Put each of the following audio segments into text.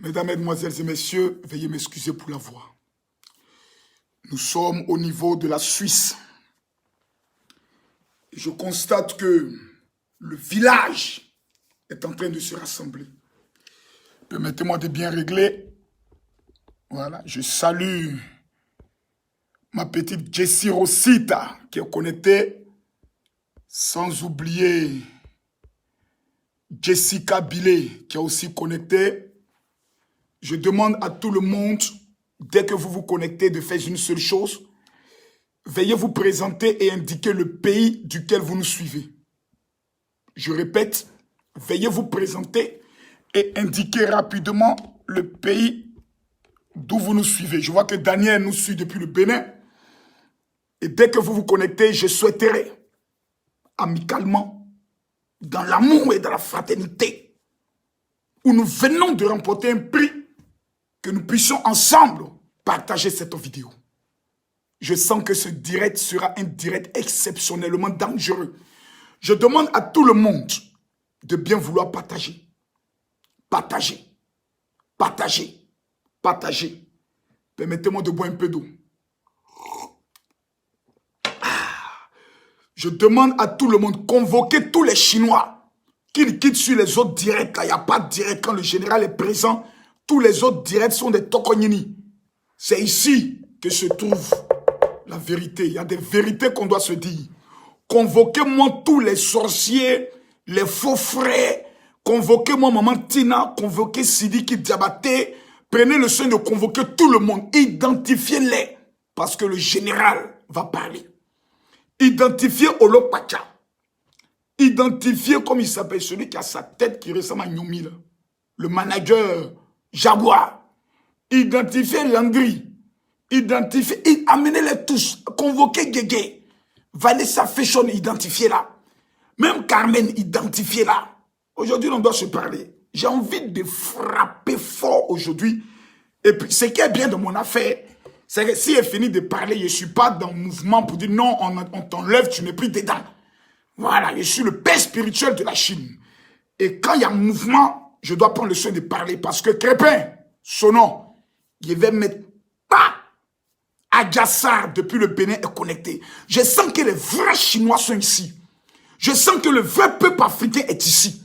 Mesdames, Mesdemoiselles et Messieurs, veuillez m'excuser pour la voix. Nous sommes au niveau de la Suisse. Et je constate que le village est en train de se rassembler. Permettez-moi de bien régler. Voilà, je salue ma petite Jessie Rosita qui est connectée. Sans oublier Jessica Billet qui est aussi connectée. Je demande à tout le monde, dès que vous vous connectez, de faire une seule chose. Veuillez vous présenter et indiquer le pays duquel vous nous suivez. Je répète, veuillez vous présenter et indiquer rapidement le pays d'où vous nous suivez. Je vois que Daniel nous suit depuis le Bénin. Et dès que vous vous connectez, je souhaiterais, amicalement, dans l'amour et dans la fraternité, où nous venons de remporter un prix, que nous puissions ensemble partager cette vidéo. Je sens que ce direct sera un direct exceptionnellement dangereux. Je demande à tout le monde de bien vouloir partager. Partager. Partager. Partager. Permettez-moi de boire un peu d'eau. Je demande à tout le monde, convoquer tous les Chinois qu'ils quittent sur les autres directs. Il n'y a pas de direct quand le général est présent. Tous les autres directs sont des tokonyini. C'est ici que se trouve la vérité. Il y a des vérités qu'on doit se dire. Convoquez-moi tous les sorciers, les faux frères. Convoquez-moi Maman Tina, convoquez Sidiki Diabaté. Prenez le soin de convoquer tout le monde. Identifiez-les. Parce que le général va parler. Identifiez Olo Pacha. Identifiez comme il s'appelle, celui qui a sa tête qui ressemble à Nyomi, là. Le manager Jaguar. Identifiez Landry. Identifiez, amenez-les tous. Convoquez Guégué. Vanessa Fashion, identifiez-la. Même Carmen, identifiez-la. Aujourd'hui, on doit se parler. J'ai envie de frapper fort aujourd'hui. Et puis, ce qui est bien de mon affaire, c'est que si elle finit de parler, je ne suis pas dans le mouvement pour dire non, on t'enlève, tu n'es plus dedans. Voilà, je suis le père spirituel de la Chine. Et quand il y a un mouvement, je dois prendre le soin de parler parce que Crépin, son nom, je vais mettre pas Adjassar depuis le Bénin est connecté. Je sens que les vrais Chinois sont ici. Je sens que le vrai peuple africain est ici.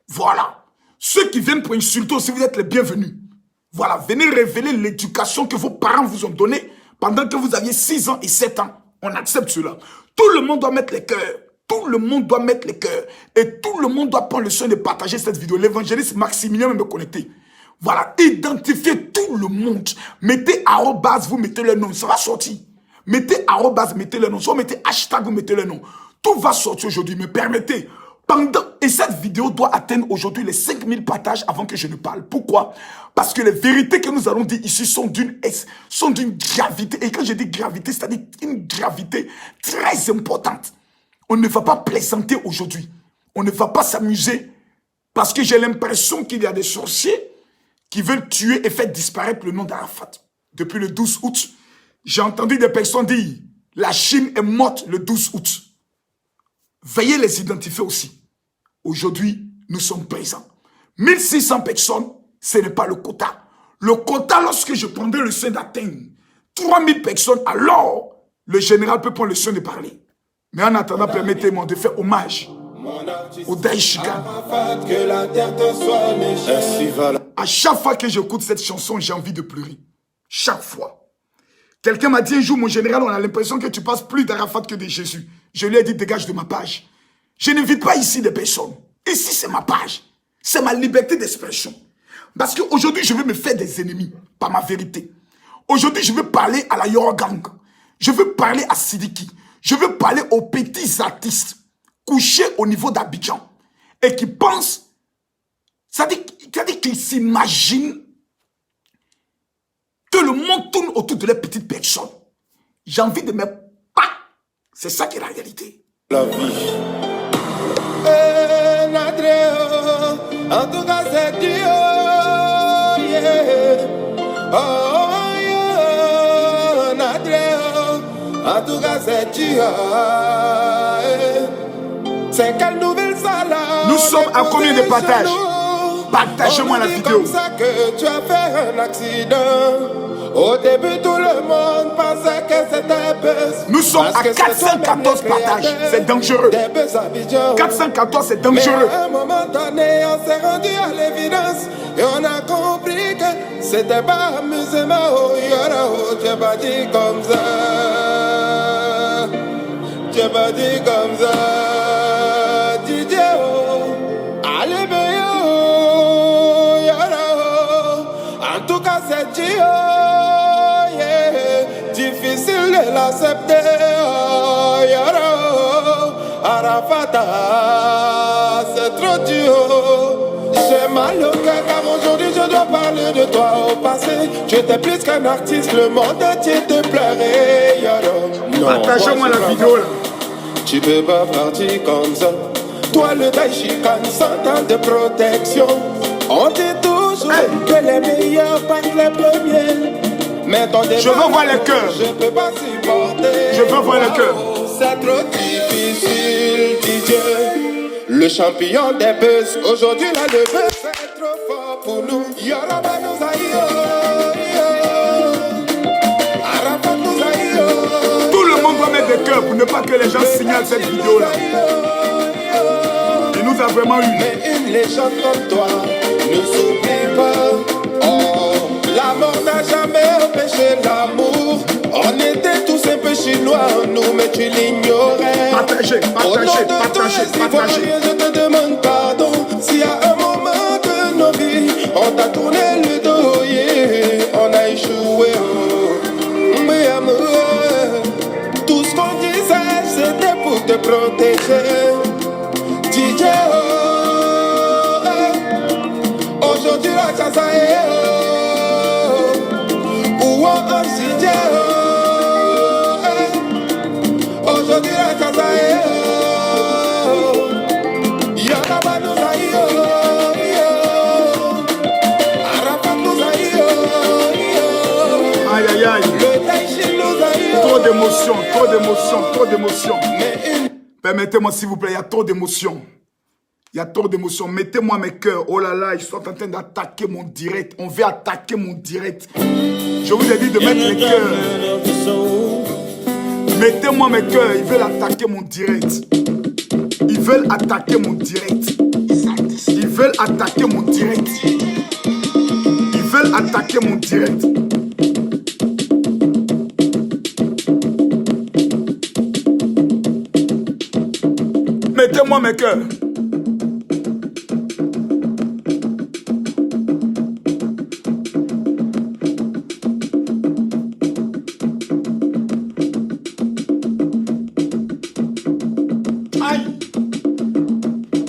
Voilà. Ceux qui viennent pour insulter aussi, vous êtes les bienvenus. Voilà, venez révéler l'éducation que vos parents vous ont donnée pendant que vous aviez 6 ans et 7 ans. On accepte cela. Tout le monde doit mettre les cœurs. Tout le monde doit mettre les cœurs. Et tout le monde doit prendre le soin de partager cette vidéo. L'évangéliste Maximilien va me connecter. Voilà, identifiez tout le monde. Mettez arrobase, vous mettez le nom, ça va sortir. Mettez arrobase, mettez le nom. Soit mettez hashtag, vous mettez le nom. Tout va sortir aujourd'hui, me permettez. Et cette vidéo doit atteindre aujourd'hui les 5000 partages avant que je ne parle. Pourquoi? Parce que les vérités que nous allons dire ici sont d'une gravité. Et quand je dis gravité, c'est-à-dire une gravité très importante. On ne va pas plaisanter aujourd'hui. On ne va pas s'amuser. Parce que j'ai l'impression qu'il y a des sorciers qui veulent tuer et faire disparaître le nom d'Arafat. Depuis le 12 août, j'ai entendu des personnes dire « La Chine est morte le 12 août ». Veuillez les identifier aussi. Aujourd'hui, nous sommes présents. 1600 personnes, ce n'est pas le quota. Le quota, lorsque je prendrai le soin d'atteindre 3000 personnes, alors le général peut prendre le soin de parler. Mais en attendant, permettez-moi de faire hommage au Daïchigan. À chaque fois que j'écoute cette chanson, j'ai envie de pleurer. Chaque fois. Quelqu'un m'a dit un jour, mon général, on a l'impression que tu passes plus d'Arafat que de Jésus. Je lui ai dit, dégage de ma page. Je n'invite pas ici des personnes. Ici, c'est ma page. C'est ma liberté d'expression. Parce qu'aujourd'hui, je veux me faire des ennemis par ma vérité. Aujourd'hui, je veux parler à la Yorogang. Je veux parler à Sidiki. Je veux parler aux petits artistes couchés au niveau d'Abidjan et qui pensent, c'est-à-dire qu'ils s'imaginent que le monde tourne autour de les petites personnes. J'ai envie de me pas. C'est ça qui est la réalité. La vie. En tout cas, c'est Dieu. Yeah. Oh, yeah. En tout cas, c'est Dieu. C'est quelle nouvelle salade. Nous sommes à combien de partages? Partagez-moi la vidéo. Comme ça que tu as fait un accident. Au début, tout le monde pensait que c'était buzz. Nous sommes à 414 partages. C'est dangereux. 414, c'est dangereux. Mais à un moment donné, on s'est rendu à l'évidence. Et on a compris que c'était pas amusement. Oh, tu n'as pas dit comme ça. Tu n'as pas dit comme ça. DJ, oh. Allez, en tout cas, c'est Gio. Difficile de l'accepter. Arafata, c'est trop dur. J'ai mal au cœur car aujourd'hui je dois parler de toi au passé. Tu étais plus qu'un artiste, le monde entier te pleurait. Partagez-moi la vidéo là. Tu peux pas partir comme ça. Toi le Daishikan sans temps de protection. On dit toujours que les meilleurs passent les premiers. Mais ton je veux voir les cœurs. Je peux pas supporter. Je veux voir les cœurs. C'est trop difficile, DJ. Le champion des buzz. Aujourd'hui là le buzz c'est trop fort pour nous. Yoruba nous aïe. Arafat nous aïe. Tout le monde doit mettre des cœurs pour ne pas que les gens signalent cette vidéo là. Il nous a vraiment eu. Mais une légende comme toi ne s'oublie pas. Oh, la mort n'a jamais empêché l'amour. On était tous un peu chinois en nous, mais tu l'ignorais. Partagez, partagez, partagez, partagez. Je te demande pardon. Si à un moment de nos vies, on t'a tourné le dos, yeah, on a échoué. Oh. Mais amour, tout ce qu'on disait, c'était pour te protéger. DJ, oh, aujourd'hui la chasse est oh, ou on DJ, oh, aujourd'hui la chasse est oh, Yoruba nous aïe, oh, Arafat nous aïe, oh, aïe aïe aïe. le Daeshi nous aïe, trop d'émotions, trop d'émotions, trop d'émotions. Permettez-moi s'il vous plaît, il y a trop d'émotions. Il y a trop d'émotions. Mettez-moi mes cœurs. Oh là là, ils sont en train d'attaquer mon direct. On veut attaquer mon direct. Je vous ai dit de mettre les cœurs. Mettez-moi mes cœurs. Ils veulent attaquer mon direct. Ils veulent attaquer mon direct. Ils veulent attaquer mon direct. Ils veulent attaquer mon direct. Mettez-moi mes cœurs.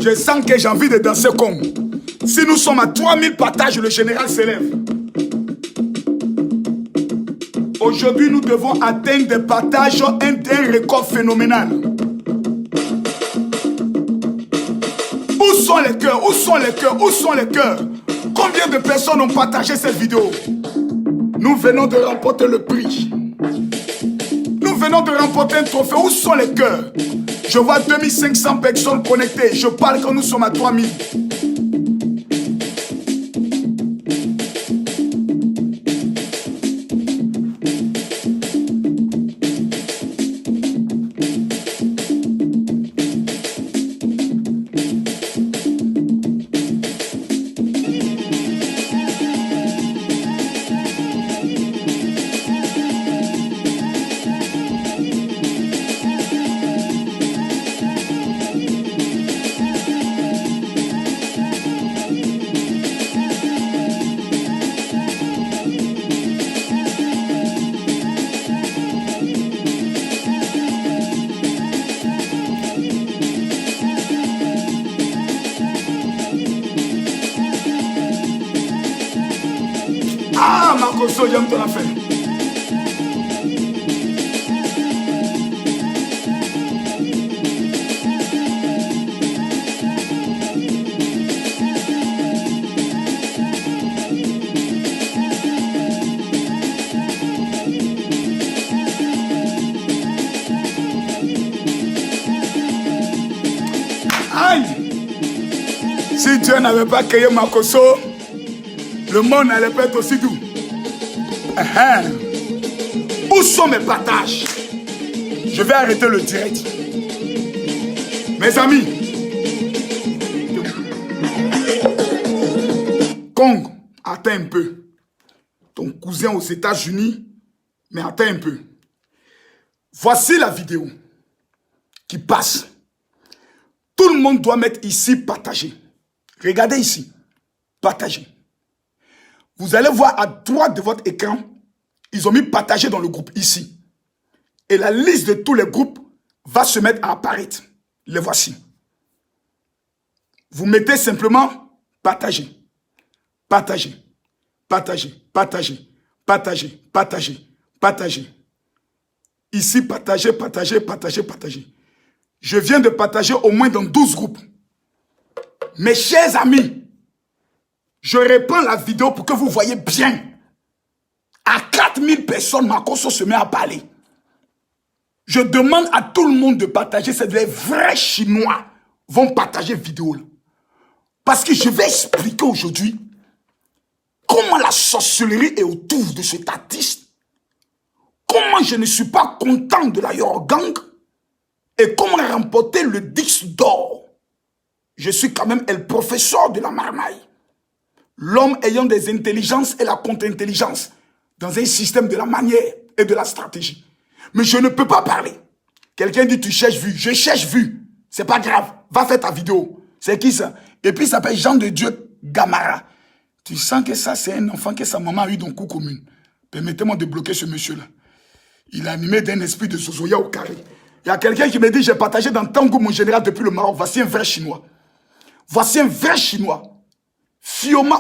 Je sens que j'ai envie de danser comme. Si nous sommes à 3000 partages, le général s'élève. Aujourd'hui, nous devons atteindre des partages, un record phénoménal. Où sont les cœurs? Où sont les cœurs? Où sont les cœurs? Combien de personnes ont partagé cette vidéo? Nous venons de remporter le prix. Nous venons de remporter un trophée. Où sont les cœurs? Je vois 2500 personnes connectées. Je parle quand nous sommes à 3000. Ah, Makoso, j'aime ton affaire. Aïe! C'est Dieu. Dieu n'avait pas créé Makosso, le monde n'allait pas être aussi doux. Où sont mes partages? Je vais arrêter le direct. Mes amis, Kong, attends un peu. Ton cousin aux États-Unis, mais attends un peu. Voici la vidéo qui passe. Tout le monde doit mettre ici partager. Regardez ici, partager. Vous allez voir à droite de votre écran, ils ont mis partager dans le groupe ici. Et la liste de tous les groupes va se mettre à apparaître. Les voici. Vous mettez simplement partager. Partager. Partager. Partager. Partager. Partager. Partager. Ici, partager, partager, partager, partager. Je viens de partager au moins dans 12 groupes. Mes chers amis, je reprends la vidéo pour que vous voyez bien. À 4000 personnes, Makosso se met à parler. Je demande à tout le monde de partager. C'est les vrais Chinois vont partager vidéo là. Parce que je vais expliquer aujourd'hui comment la sorcellerie est autour de cet artiste. Comment je ne suis pas content de la Yorgang. Et comment remporter le disque d'or. Je suis quand même le professeur de la marmaille. L'homme ayant des intelligences et la contre-intelligence dans un système de la manière et de la stratégie. Mais je ne peux pas parler. Quelqu'un dit tu cherches vue. Je cherche vue. C'est pas grave. Va faire ta vidéo. C'est qui ça? Et puis il s'appelle Jean de Dieu Gamara. Tu sens que ça c'est un enfant que sa maman a eu dans le coup commune. Permettez-moi de bloquer ce monsieur-là. Il est animé d'un esprit de Zozoya au carré. Il y a quelqu'un qui me dit j'ai partagé dans Tango mon général depuis le Maroc. Voici un vrai chinois. Voici un vrai chinois. Fiama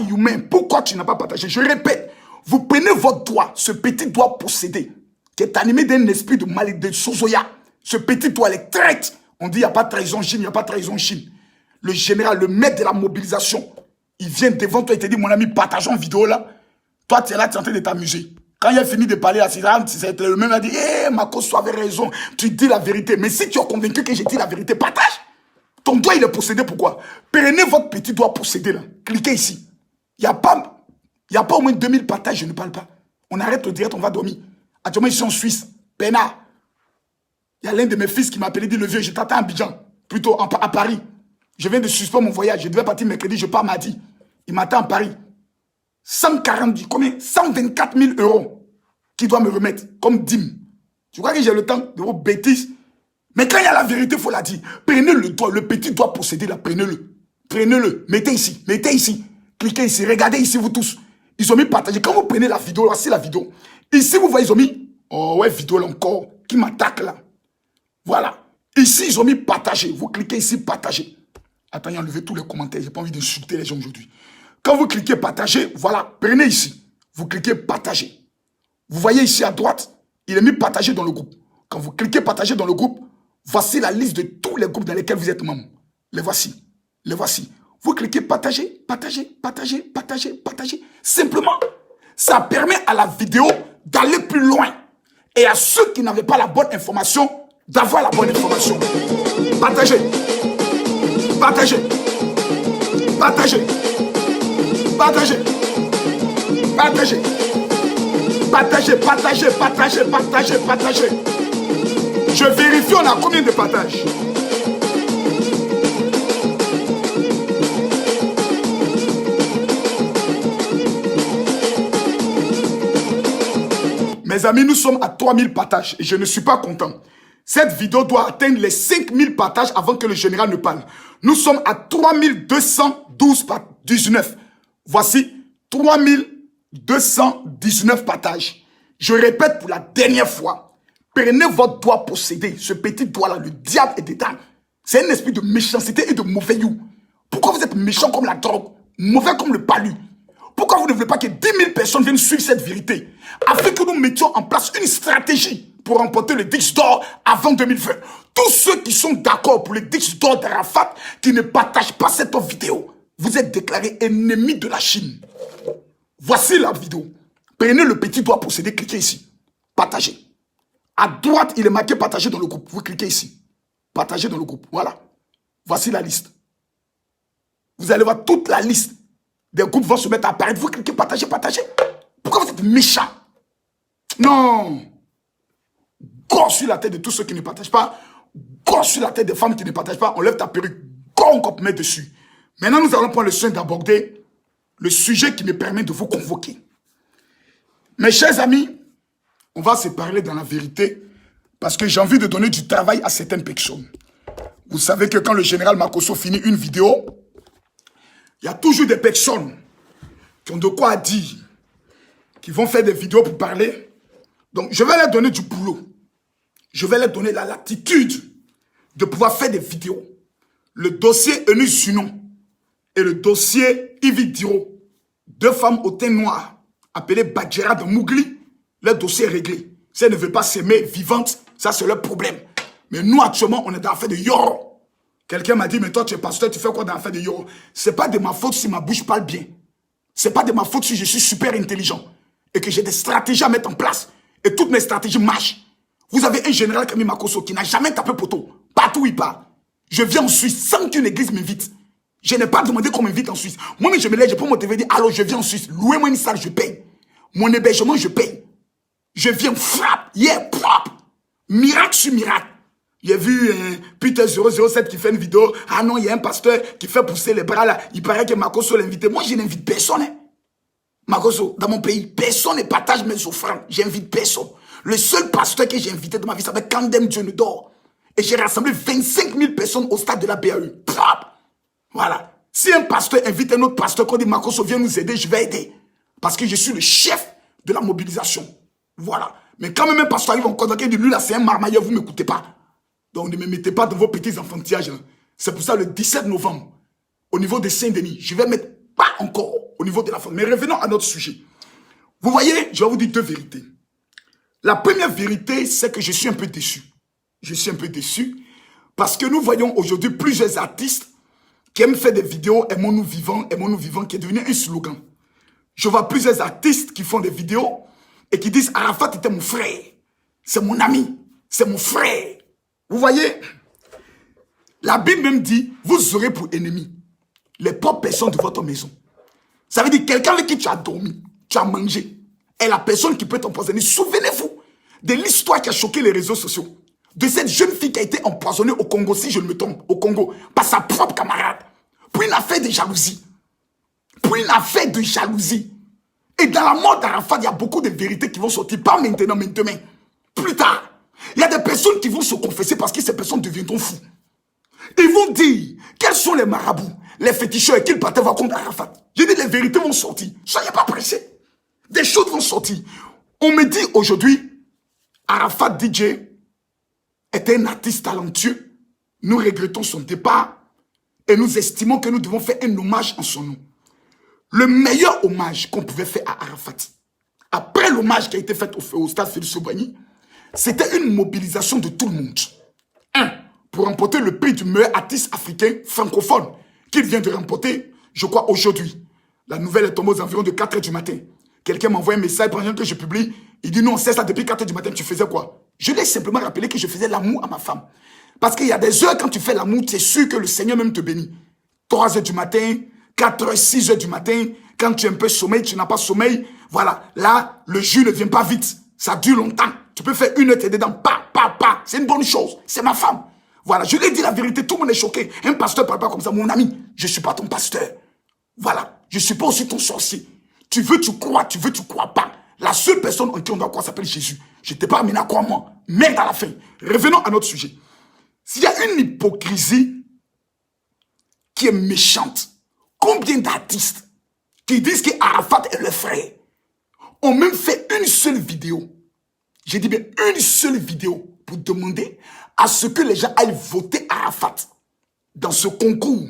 Yumen. Pourquoi tu n'as pas partagé? Je répète. Vous prenez votre doigt, ce petit doigt possédé, qui est animé d'un esprit de mal de Sozoya. Ce petit doigt, les traite. On dit il n'y a pas de trahison en Chine, il n'y a pas de trahison en Chine. Le général, le maître de la mobilisation, il vient devant toi et te dit, mon ami, partageons une vidéo là. Toi, tu es là, tu es en train de t'amuser. Quand il a fini de parler à César, c'est le même, il a dit, hé, Makosso avait raison, tu dis la vérité. Mais si tu es convaincu que j'ai dit la vérité, partage. Ton doigt, il est possédé, pourquoi? Prenez votre petit doigt possédé là. Cliquez ici. Il n'y a pas au moins 2000 partages, je ne parle pas. On arrête le direct, on va dormir. Actuellement, ici en Suisse, Pénard. Il y a l'un de mes fils qui m'a appelé, dit le vieux, je t'attends à Abidjan, plutôt à Paris. Je viens de suspendre mon voyage, je devais partir mercredi, je pars mardi. Il m'attend à Paris. 140, combien? 124 000 € qu'il doit me remettre comme dîme. Tu crois que j'ai le temps de vos bêtises? Mais quand il y a la vérité, il faut la dire. Prenez le doigt, le petit doigt possédé là, prenez-le. Prenez-le, mettez ici, cliquez ici, regardez ici vous tous. Ils ont mis partager. Quand vous prenez la vidéo, voici la vidéo. Ici, vous voyez, ils ont mis, oh ouais, vidéo là encore, qui m'attaque là. Voilà. Ici, ils ont mis partager. Vous cliquez ici, partager. Attends, enlevez tous les commentaires. J'ai pas envie d'insulter les gens aujourd'hui. Quand vous cliquez partager, voilà, prenez ici. Vous cliquez partager. Vous voyez ici à droite, il est mis partager dans le groupe. Quand vous cliquez partager dans le groupe, voici la liste de tous les groupes dans lesquels vous êtes membre. Les voici. Les voici. Vous cliquez partager, partager, partager, partager, partager. Simplement, ça permet à la vidéo d'aller plus loin. Et à ceux qui n'avaient pas la bonne information, d'avoir la bonne information. Partagez. Partagez. Partagez. Partagez. Partagez. Partagez, partagez, partagez, partagez, partagez. Je vérifie, on a combien de partages? Mes amis, nous sommes à 3000 partages et je ne suis pas content. Cette vidéo doit atteindre les 5000 partages avant que le général ne parle. Nous sommes à 3219. Voici 3219 partages. Je répète pour la dernière fois. Prenez votre doigt possédé. Ce petit doigt-là, le diable est dedans. C'est un esprit de méchanceté et de mauvais you. Pourquoi vous êtes méchant comme la drogue, mauvais comme le palu? Pourquoi vous ne voulez pas que 10 000 personnes viennent suivre cette vérité afin que nous mettions en place une stratégie pour remporter le disque d'or avant 2020? Tous ceux qui sont d'accord pour le disque d'or d'Arafat, qui ne partagent pas cette vidéo, vous êtes déclarés ennemis de la Chine. Voici la vidéo. Prenez le petit doigt possédé, cliquez ici. Partagez. À droite, il est marqué partager dans le groupe. Vous cliquez ici. Partagez dans le groupe. Voilà. Voici la liste. Vous allez voir toute la liste des groupes vont se mettre à apparaître. Vous cliquez, partagez, partagez. Pourquoi vous êtes méchants? Non. Gosse sur la tête de tous ceux qui ne partagent pas. Gosse sur la tête des femmes qui ne partagent pas. On lève ta perruque. Gosse qu'on met dessus. Maintenant, nous allons prendre le soin d'aborder le sujet qui me permet de vous convoquer. Mes chers amis, on va se parler dans la vérité parce que j'ai envie de donner du travail à certaines personnes. Vous savez que quand le général Makosso finit une vidéo, il y a toujours des personnes qui ont de quoi dire, qui vont faire des vidéos pour parler. Donc, je vais leur donner du boulot. Je vais leur donner la latitude de pouvoir faire des vidéos. Le dossier Eunice Junon et le dossier Yves Diro, deux femmes au teint noir, appelées Badjera de Mougli, leur dossier est réglé. Si elles ne veulent pas s'aimer vivantes, ça c'est leur problème. Mais nous, actuellement, on est dans l'affaire de Yoro. Quelqu'un m'a dit, mais toi, tu es pasteur, tu fais quoi dans l'affaire de Yoro? C'est pas de ma faute si ma bouche parle bien. C'est pas de ma faute si je suis super intelligent et que j'ai des stratégies à mettre en place. Et toutes mes stratégies marchent. Vous avez un général Kami Makosso qui n'a jamais tapé poteau. Partout où il part. Je viens en Suisse sans qu'une église m'invite. Je n'ai pas demandé qu'on m'invite en Suisse. Moi, je me lève, je prends mon TV et dis, alors je viens en Suisse. Louez-moi une salle, je paye. Mon hébergement, je paye. Je viens, frappe, propre. Miracle sur miracle. J'ai vu Peter 007 qui fait une vidéo. Ah non, il y a un pasteur qui fait pousser les bras là. Il paraît que Makosso l'a invité. Moi, je n'invite personne. Hein. Makosso, dans mon pays, personne ne partage mes offrandes. J'invite personne. Le seul pasteur que j'ai invité dans ma vie, c'est avec Kandem Dionedor. Et j'ai rassemblé 25 000 personnes au stade de la BAE. Voilà. Si un pasteur invite un autre pasteur, qu'on dit Makosso viens nous aider, je vais aider. Parce que je suis le chef de la mobilisation. Voilà. Mais quand même un pasteur arrive en contact et dit, lui là c'est un marmailleur, vous ne m'écoutez pas. Donc ne me mettez pas dans vos petits enfantillages. C'est pour ça le 17 novembre, au niveau de Saint-Denis, je vais mettre pas encore au niveau de la famille. Mais revenons à notre sujet. Vous voyez, je vais vous dire deux vérités. La première vérité, c'est que je suis un peu déçu. Je suis un peu déçu parce que nous voyons aujourd'hui plusieurs artistes qui aiment faire des vidéos « Aimons-nous vivants, qui est devenu un slogan. Je vois plusieurs artistes qui font des vidéos et qui disent « Arafat était mon frère, c'est mon ami, c'est mon frère ». Vous voyez, la Bible même dit « Vous aurez pour ennemis les propres personnes de votre maison ». Ça veut dire quelqu'un avec qui tu as dormi, tu as mangé, est la personne qui peut t'empoisonner. Souvenez-vous de l'histoire qui a choqué les réseaux sociaux. De cette jeune fille qui a été empoisonnée au Congo, si je ne me trompe, au Congo, par sa propre camarade. Pour une affaire de jalousie. Pour une affaire de jalousie. Et dans la mort d'Arafat, il y a beaucoup de vérités qui vont sortir. Pas maintenant, mais demain. Plus tard. Il y a des personnes qui vont se confesser parce que ces personnes deviendront fous. Ils vont dire, quels sont les marabouts, les féticheurs qu'ils partaient voir contre Arafat. Je dis, les vérités vont sortir. Soyez pas pressés. Des choses vont sortir. On me dit aujourd'hui, Arafat DJ était un artiste talentueux. Nous regrettons son départ et nous estimons que nous devons faire un hommage en son nom. Le meilleur hommage qu'on pouvait faire à Arafat, après l'hommage qui a été fait au stade Félix Sobani, c'était une mobilisation de tout le monde. Pour remporter le prix du meilleur artiste africain francophone qu'il vient de remporter, je crois, aujourd'hui. La nouvelle est tombée aux environs de 4 h du matin. Quelqu'un m'envoie un message pendant que je publie. Il dit non, c'est ça, depuis 4 h du matin, tu faisais quoi? Je lui ai simplement rappelé que je faisais l'amour à ma femme. Parce qu'il y a des heures, quand tu fais l'amour, tu es sûr que le Seigneur même te bénit. 3 h du matin, 4 h, 6 h du matin, quand tu es un peu sommeil, tu n'as pas sommeil. Voilà, là, le jus ne vient pas vite. Ça dure longtemps. Tu peux faire une heure, t'es dedans. Pa. C'est une bonne chose. C'est ma femme. Voilà, je lui ai dit la vérité, tout le monde est choqué. Un pasteur ne parle pas comme ça. Mon ami, je ne suis pas ton pasteur. Voilà, je ne suis pas aussi ton sorcier. Tu veux, tu crois pas. La seule personne en qui on doit croire s'appelle Jésus. Je ne t'ai pas amené à croire moi. Merde à la fin. Revenons à notre sujet. S'il y a une hypocrisie qui est méchante, combien d'artistes qui disent qu'Arafat est le frère ont même fait une seule vidéo. J'ai dit bien une seule vidéo pour demander à ce que les gens aillent voter Arafat dans ce concours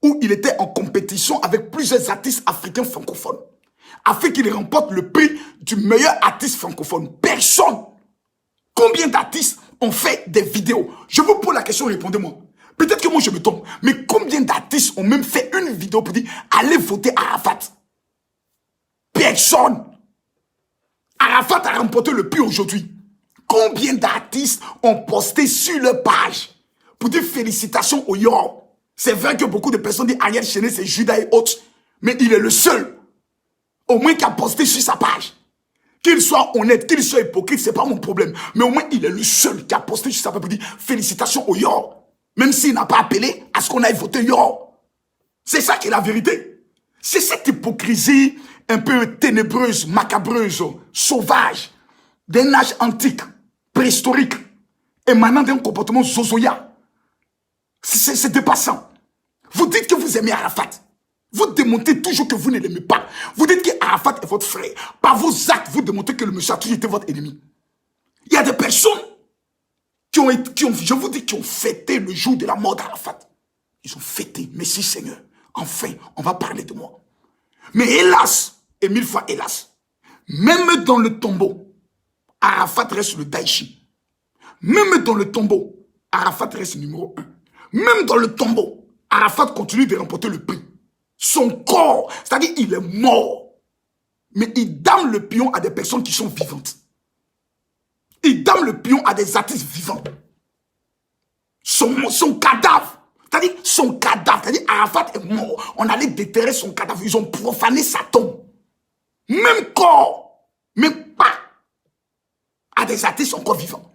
où il était en compétition avec plusieurs artistes africains francophones afin qu'il remporte le prix du meilleur artiste francophone. Personne. Combien d'artistes ont fait des vidéos? Je vous pose la question, répondez-moi. Peut-être que moi je me trompe, mais combien d'artistes ont même fait une vidéo pour dire allez voter Arafat? Personne. Arafat a remporté le prix aujourd'hui. Combien d'artistes ont posté sur leur page pour dire félicitations au Yor? C'est vrai que beaucoup de personnes disent Ariel Chéné, c'est Judas et autres. Mais il est le seul, au moins qui a posté sur sa page. Qu'il soit honnête, qu'il soit hypocrite, c'est pas mon problème. Mais au moins, il est le seul qui a posté sur sa page pour dire félicitations au Yor. Même s'il n'a pas appelé à ce qu'on aille voter Yor. C'est ça qui est la vérité. C'est cette hypocrisie un peu ténébreuse, macabreuse, sauvage, d'un âge antique, préhistorique, émanant d'un comportement zozoya. C'est dépassant. Vous dites que vous aimez Arafat. Vous démontrez toujours que vous ne l'aimez pas. Vous dites que Arafat est votre frère. Par vos actes, vous démontrez que le monsieur a toujours été votre ennemi. Il y a des personnes qui ont, je vous dis, qui ont fêté le jour de la mort d'Arafat. Ils ont fêté. Merci Seigneur. Enfin, on va parler de moi. Mais hélas, et mille fois hélas, même dans le tombeau, Arafat reste le Daïchi. Même dans le tombeau, Arafat reste numéro 1. Même dans le tombeau, Arafat continue de remporter le prix. Son corps, c'est-à-dire il est mort. Mais il donne le pion à des personnes qui sont vivantes. Il donne le pion à des artistes vivants. Son cadavre, c'est-à-dire son cadavre, c'est-à-dire Arafat est mort. On allait déterrer son cadavre. Ils ont profané sa tombe. Même corps, mais pas à des artistes encore vivants.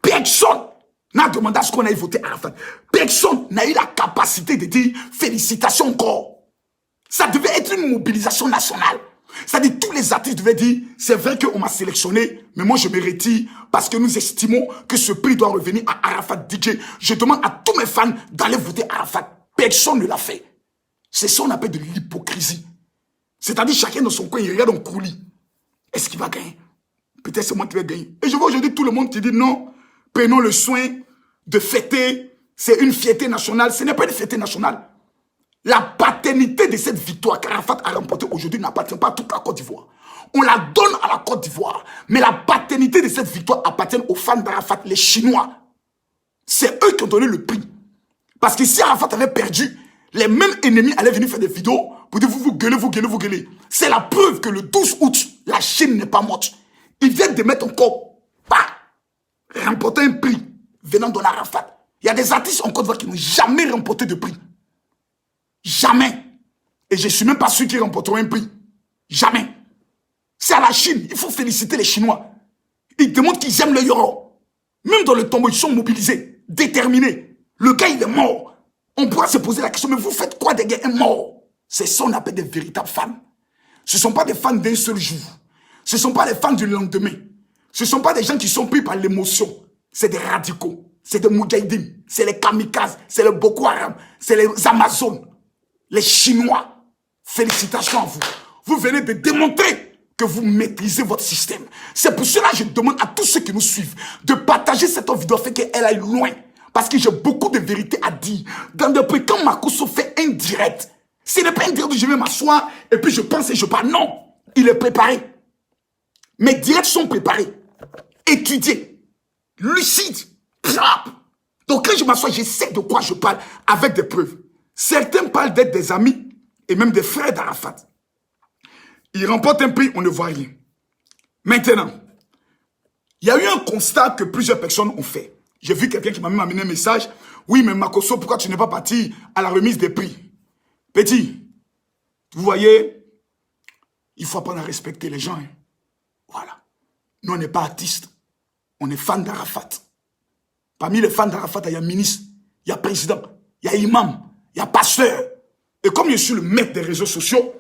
Personne n'a demandé à ce qu'on aille voter Arafat. Personne n'a eu la capacité de dire félicitations encore. Ça devait être une mobilisation nationale. C'est-à-dire tous les artistes devaient dire c'est vrai qu'on m'a sélectionné, mais moi je me retire parce que nous estimons que ce prix doit revenir à Arafat DJ. Je demande à tous mes fans d'aller voter Arafat. Personne ne l'a fait. C'est ça qu'on appelle de l'hypocrisie. C'est-à-dire chacun dans son coin, il regarde en coulis. Est-ce qu'il va gagner? Peut-être c'est moi qui vais gagner. Et je vois aujourd'hui tout le monde qui dit non, prenons le soin de fêter. C'est une fierté nationale. Ce n'est pas une fierté nationale. La paternité de cette victoire qu'Arafat a remportée aujourd'hui n'appartient pas à toute la Côte d'Ivoire. On la donne à la Côte d'Ivoire. Mais la paternité de cette victoire appartient aux fans d'Arafat, les Chinois. C'est eux qui ont donné le prix. Parce que si Arafat avait perdu, les mêmes ennemis allaient venir faire des vidéos pour dire vous gueulez, vous gueulez, vous gueulez. C'est la preuve que le 12 août, la Chine n'est pas morte. Ils viennent de mettre encore, remporter un prix venant de l'Arafat. Il y a des artistes en Côte d'Ivoire qui n'ont jamais remporté de prix. Jamais. Et je ne suis même pas sûr qu'ils remporteront un prix. Jamais. C'est à la Chine. Il faut féliciter les Chinois. Ils démontrent qu'ils aiment le Yoro. Même dans le tombeau, ils sont mobilisés, déterminés. Le gars, il est mort. On pourra se poser la question, mais vous faites quoi des gars morts? C'est ça qu'on appelle des véritables fans. Ce ne sont pas des fans d'un seul jour. Ce ne sont pas des fans du lendemain. Ce ne sont pas des gens qui sont pris par l'émotion. C'est des radicaux. C'est des moudjahidines. C'est les kamikazes. C'est les Boko Haram. C'est les Amazones. Les Chinois. Félicitations à vous. Vous venez de démontrer que vous maîtrisez votre système. C'est pour cela que je demande à tous ceux qui nous suivent de partager cette vidéo afin qu'elle aille loin. Parce que j'ai beaucoup de vérités à dire. Dans le prix, quand Makosso fait un direct, ce n'est pas un direct où je vais m'asseoir et puis je pense et je parle. Non, il est préparé. Mes directs sont préparés, étudiés, lucides, crap. Donc quand je m'assois, je sais de quoi je parle avec des preuves. Certains parlent d'être des amis et même des frères d'Arafat. Ils remportent un prix, on ne voit rien. Maintenant, il y a eu un constat que plusieurs personnes ont fait. J'ai vu quelqu'un qui m'a même amené un message. Oui, mais Makosso, pourquoi tu n'es pas parti à la remise des prix? Petit, vous voyez, il faut apprendre à respecter les gens. Hein. Voilà. Nous, on n'est pas artistes. On est fans d'Arafat. Parmi les fans d'Arafat, il y a ministre, il y a président, il y a imam, il y a pasteur. Et comme je suis le maître des réseaux sociaux,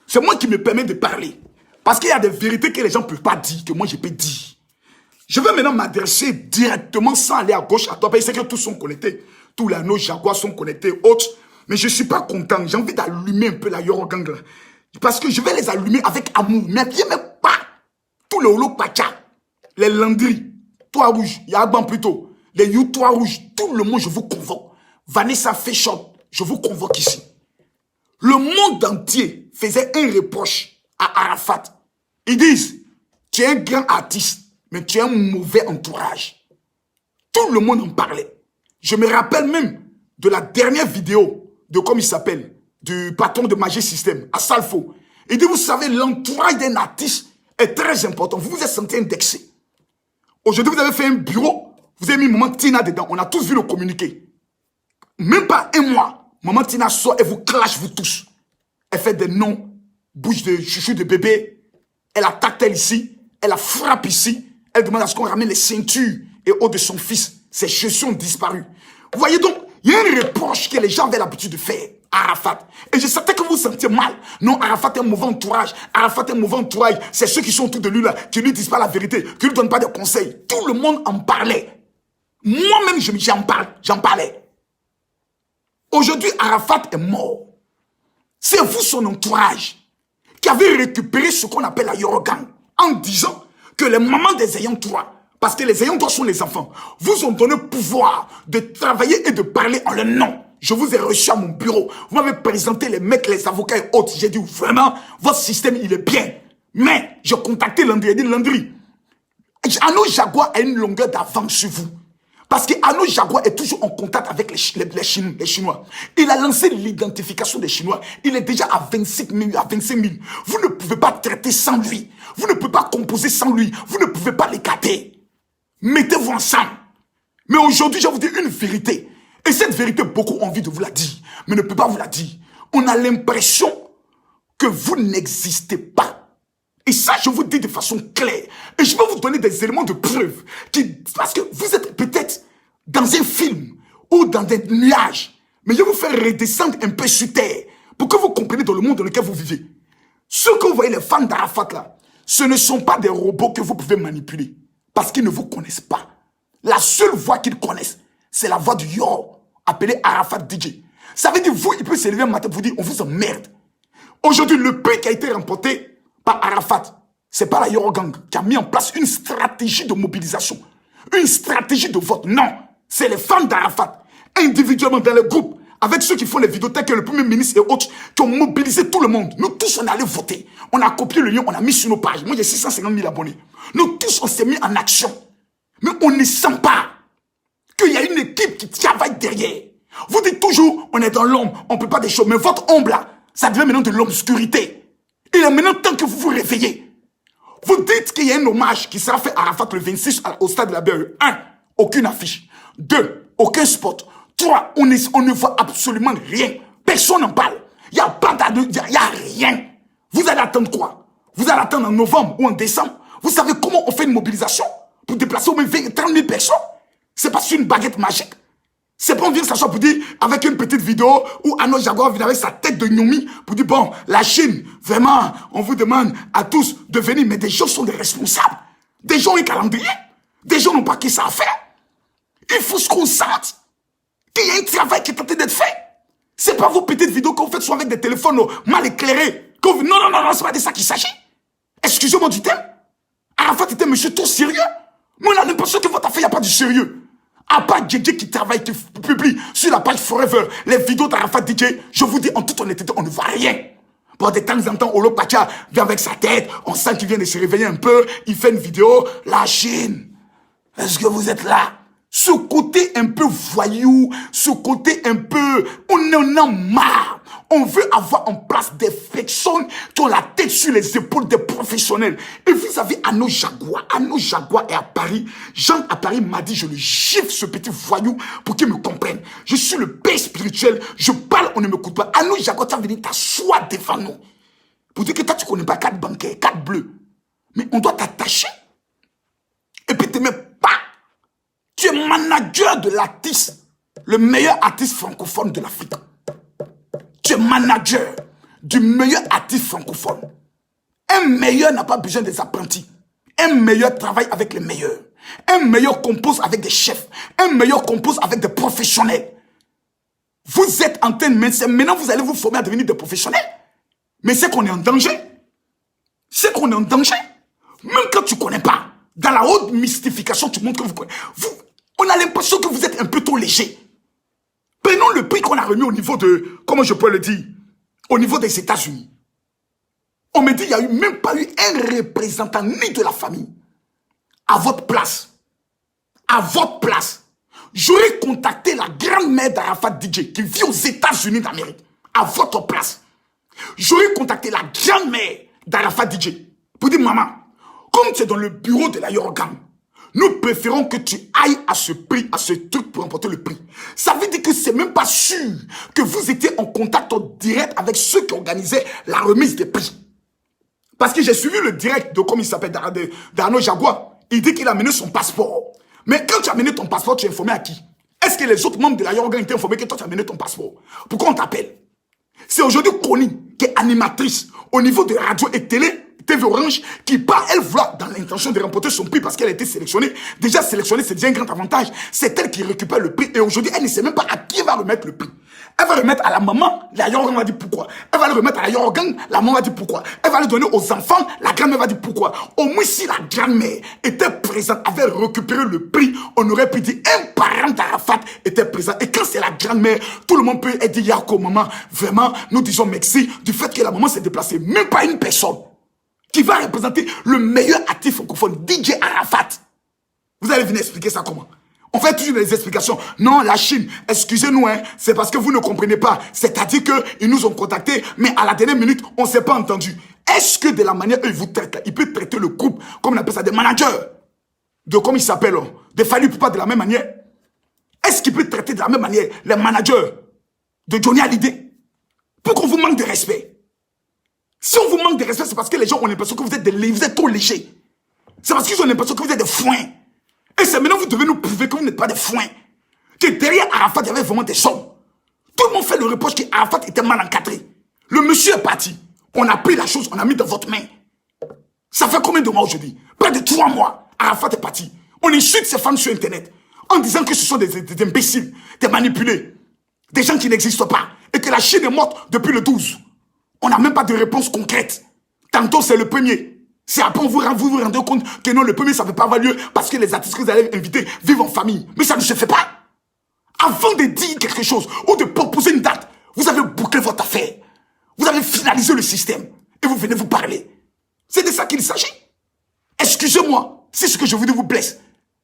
c'est moi qui me permets de parler. Parce qu'il y a des vérités que les gens ne peuvent pas dire, que moi je peux dire. Je vais maintenant m'adresser directement sans aller à gauche, à droite. Parce que tous sont connectés. Tous les anneaux Jaguar sont connectés, autres. Mais je ne suis pas content. J'ai envie d'allumer un peu la Yoro Gang là. Parce que je vais les allumer avec amour. Mais bien, mais pas. Tous les Holo Pacha, les Landry, Toit Rouge, Yagban plutôt, les You Toit Rouge, tout le monde, je vous convoque. Vanessa Féchot, je vous convoque ici. Le monde entier faisait un reproche à Arafat. Ils disent, tu es un grand artiste, mais tu as un mauvais entourage. Tout le monde en parlait. Je me rappelle même de la dernière vidéo de, comme il s'appelle, du patron de Magic System, à Salfo. Il dit, vous savez, l'entourage d'un artiste est très important. Vous vous êtes senti indexé. Aujourd'hui, vous avez fait un bureau, vous avez mis Maman Tina dedans. On a tous vu le communiqué. Même pas un mois, Maman Tina sort et vous clash vous tous. Elle fait des noms, bouche de chouchou de bébé. Elle attaque elle ici, elle la frappe ici. Elle demande à ce qu'on ramène les ceintures et autres de son fils. Ses chaussures ont disparu. Vous voyez donc, il y a une reproche que les gens avaient l'habitude de faire à Arafat. Et je sentais que vous vous sentiez mal. Non, Arafat est un mauvais entourage. Arafat est un mauvais entourage. C'est ceux qui sont autour de lui là, qui ne lui disent pas la vérité, qui ne lui donnent pas de conseils. Tout le monde en parlait. Moi-même, j'en parlais. Aujourd'hui, Arafat est mort. C'est vous, son entourage, qui avez récupéré ce qu'on appelle la Yorogang, en disant que les mamans des ayants droit, parce que les ayants droit sont les enfants, vous ont donné pouvoir de travailler et de parler en leur nom. Je vous ai reçu à mon bureau. Vous m'avez présenté les mecs, les avocats et autres. J'ai dit, vraiment, votre système, il est bien. Mais, j'ai contacté Landry. J'ai dit, Landry, Arnaud Jaguar a une longueur d'avance sur vous. Parce que Arnaud Jaguar est toujours en contact avec les Chinois. Il a lancé l'identification des Chinois. Il est déjà à 25 000. Vous ne pouvez pas traiter sans lui. Vous ne pouvez pas composer sans lui. Vous ne pouvez pas l'écarter. Mettez-vous ensemble. Mais aujourd'hui, je vais vous dire une vérité. Et cette vérité, beaucoup ont envie de vous la dire, mais ne peut pas vous la dire. On a l'impression que vous n'existez pas. Et ça, je vous dis de façon claire. Et je vais vous donner des éléments de preuve. Parce que vous êtes peut-être dans un film ou dans des nuages. Mais je vais vous faire redescendre un peu sur terre pour que vous compreniez dans le monde dans lequel vous vivez. Ceux que vous voyez, les fans d'Arafat là, ce ne sont pas des robots que vous pouvez manipuler. Parce qu'ils ne vous connaissent pas. La seule voix qu'ils connaissent, c'est la voix du Yoro, appelé Arafat DJ. Ça veut dire, vous, il peut se lever un matin pour dire, on vous emmerde. Aujourd'hui, le pays qui a été remporté par Arafat, c'est pas la Yoro Gang qui a mis en place une stratégie de mobilisation, une stratégie de vote. Non, c'est les fans d'Arafat, individuellement dans les groupes, avec ceux qui font les vidéothèques, le premier ministre et autres, qui ont mobilisé tout le monde. Nous tous, on est allés voter. On a copié le lien, on a mis sur nos pages. Moi, j'ai 650 000 abonnés. Nous tous, on s'est mis en action. Mais on ne sent pas qu'il y a une équipe qui travaille derrière. Vous dites toujours, on est dans l'ombre, on ne peut pas des choses. Mais votre ombre là, ça devient maintenant de l'obscurité. Il est maintenant temps que vous vous réveillez. Vous dites qu'il y a un hommage qui sera fait à Arafat le 26 au stade de la BE. 1. Aucune affiche. 2. Aucun spot. 3. On ne voit absolument rien. Personne n'en parle. Il n'y a pas il n'y a rien. Vous allez attendre quoi? Vous allez attendre en novembre ou en décembre? Vous savez comment on fait une mobilisation pour déplacer au moins 20 30 000 personnes? C'est pas sur une baguette magique. C'est pas on vient s'asseoir pour dire, avec une petite vidéo, où Arnaud Jaguar vient avec sa tête de gnomi, pour dire, bon, la Chine, vraiment, on vous demande à tous de venir, mais des gens sont des responsables. Des gens ont un calendrier. Des gens n'ont pas qui ça à faire. Il faut se qu'on sente qu'il y a un travail qui est en train d'être fait. C'est pas vos petites vidéos que vous faites soit avec des téléphones mal éclairés. Non, c'est pas de ça qu'il s'agit. Excusez-moi du thème. Arafat était monsieur tout sérieux. Mais on a l'impression que votre affaire, il n'y a pas du sérieux. À part DJ qui travaille, qui publie sur la page Forever les vidéos d'Arafat DJ, je vous dis en toute honnêteté, on ne voit rien. Bon, de temps en temps, Olo Pacha vient avec sa tête, on sent qu'il vient de se réveiller un peu, il fait une vidéo, la Chine. Est-ce que vous êtes là? Ce côté un peu voyou, ce côté un peu, on en a marre. On veut avoir en place des personnes qui ont la tête sur les épaules des professionnels. Et vous avez Arnaud Jaguar. Arnaud Jaguar est à Paris. Jean à Paris m'a dit, je le gifle ce petit voyou pour qu'il me comprenne. Je suis le père spirituel. Je parle, on ne m'écoute pas. Arnaud Jaguar, tu vas venir t'asseoir devant nous. Pour dire que toi, tu ne connais pas 4 bancaires, 4 bleus. Mais on doit t'attacher. Et puis, tu ne mets pas. Tu es manager de l'artiste, le meilleur artiste francophone de l'Afrique. Tu es manager du meilleur artiste francophone. Un meilleur n'a pas besoin des apprentis. Un meilleur travaille avec les meilleurs. Un meilleur compose avec des chefs. Un meilleur compose avec des professionnels. Vous êtes en train de... Maintenant, vous allez vous former à devenir des professionnels. Mais c'est qu'on est en danger. C'est qu'on est en danger. Même quand tu ne connais pas, dans la haute mystification, tu montres que vous connaissez. On a l'impression que vous êtes un peu trop léger. Prenons le prix qu'on a remis au niveau de, comment je peux le dire, au niveau des États-Unis. On me dit, il n'y a même pas eu un représentant ni de la famille. À votre place. À votre place. J'aurais contacté la grand-mère d'Arafat DJ qui vit aux États-Unis d'Amérique. À votre place. J'aurais contacté la grand-mère d'Arafat DJ pour dire, maman, comme tu es dans le bureau de la Yoro Gang, Nous préférons que tu ailles à ce prix, à ce truc pour remporter le prix. Ça veut dire que c'est même pas sûr que vous étiez en contact direct avec ceux qui organisaient la remise des prix. Parce que j'ai suivi le direct de, comme il s'appelle, d'Arnaud Jaguar. Il dit qu'il a amené son passeport. Mais quand tu as amené ton passeport, tu es informé à qui? Est-ce que les autres membres de la Yorgan étaient informés que toi tu as amené ton passeport? Pourquoi on t'appelle? C'est aujourd'hui Connie, qui est animatrice au niveau de radio et télé, TV Orange, qui part, elle voit dans l'intention de remporter son prix parce qu'elle a été sélectionnée. Déjà sélectionnée, c'est déjà un grand avantage. C'est elle qui récupère le prix. Et aujourd'hui, elle ne sait même pas à qui elle va remettre le prix. Elle va remettre à la maman, la Yorgan va dire pourquoi. Elle va le remettre à la Yorgan, la maman va dire pourquoi. Elle va le donner aux enfants, la grand-mère va dire pourquoi. Au moins, si la grand-mère était présente, avait récupéré le prix, on aurait pu dire un parent d'Arafat était présent. Et quand c'est la grand-mère, tout le monde peut dire Yako, maman, vraiment, nous disons merci du fait que la maman s'est déplacée. Même pas une personne qui va représenter le meilleur artiste francophone, DJ Arafat. Vous allez venir expliquer ça comment? On fait toujours des explications. Non, la Chine, excusez-nous, hein, c'est parce que vous ne comprenez pas. C'est-à-dire qu'ils nous ont contactés, mais à la dernière minute, on ne s'est pas entendu. Est-ce que de la manière où ils vous traitent, ils peuvent traiter le groupe, comme on appelle ça, des managers, de comme ils s'appellent, de Fally Ipupa de la même manière? Est-ce qu'ils peuvent traiter de la même manière les managers de Johnny Hallyday? Pourquoi on vous manque de respect? Si on vous manque de respect, c'est parce que les gens ont l'impression que vous êtes trop légers. C'est parce qu'ils ont l'impression que vous êtes des foins. Et c'est maintenant que vous devez nous prouver que vous n'êtes pas des foins. Que derrière Arafat, il y avait vraiment des hommes. Tout le monde fait le reproche qu'Arafat était mal encadré. Le monsieur est parti. On a pris la chose, on a mis dans votre main. Ça fait combien de mois aujourd'hui? Près de 3 mois. Arafat est parti. On insulte ces femmes sur Internet en disant que ce sont des imbéciles, des manipulés, des gens qui n'existent pas. Et que la Chine est morte depuis le 12. On n'a même pas de réponse concrète. Tantôt, c'est le premier. C'est après vous vous rendez compte que non, le premier, ça ne fait pas avoir lieu parce que les artistes que vous allez inviter vivent en famille. Mais ça ne se fait pas. Avant de dire quelque chose ou de proposer une date, vous avez bouclé votre affaire. Vous avez finalisé le système et vous venez vous parler. C'est de ça qu'il s'agit. Excusez-moi si ce que je vous dis vous blesse.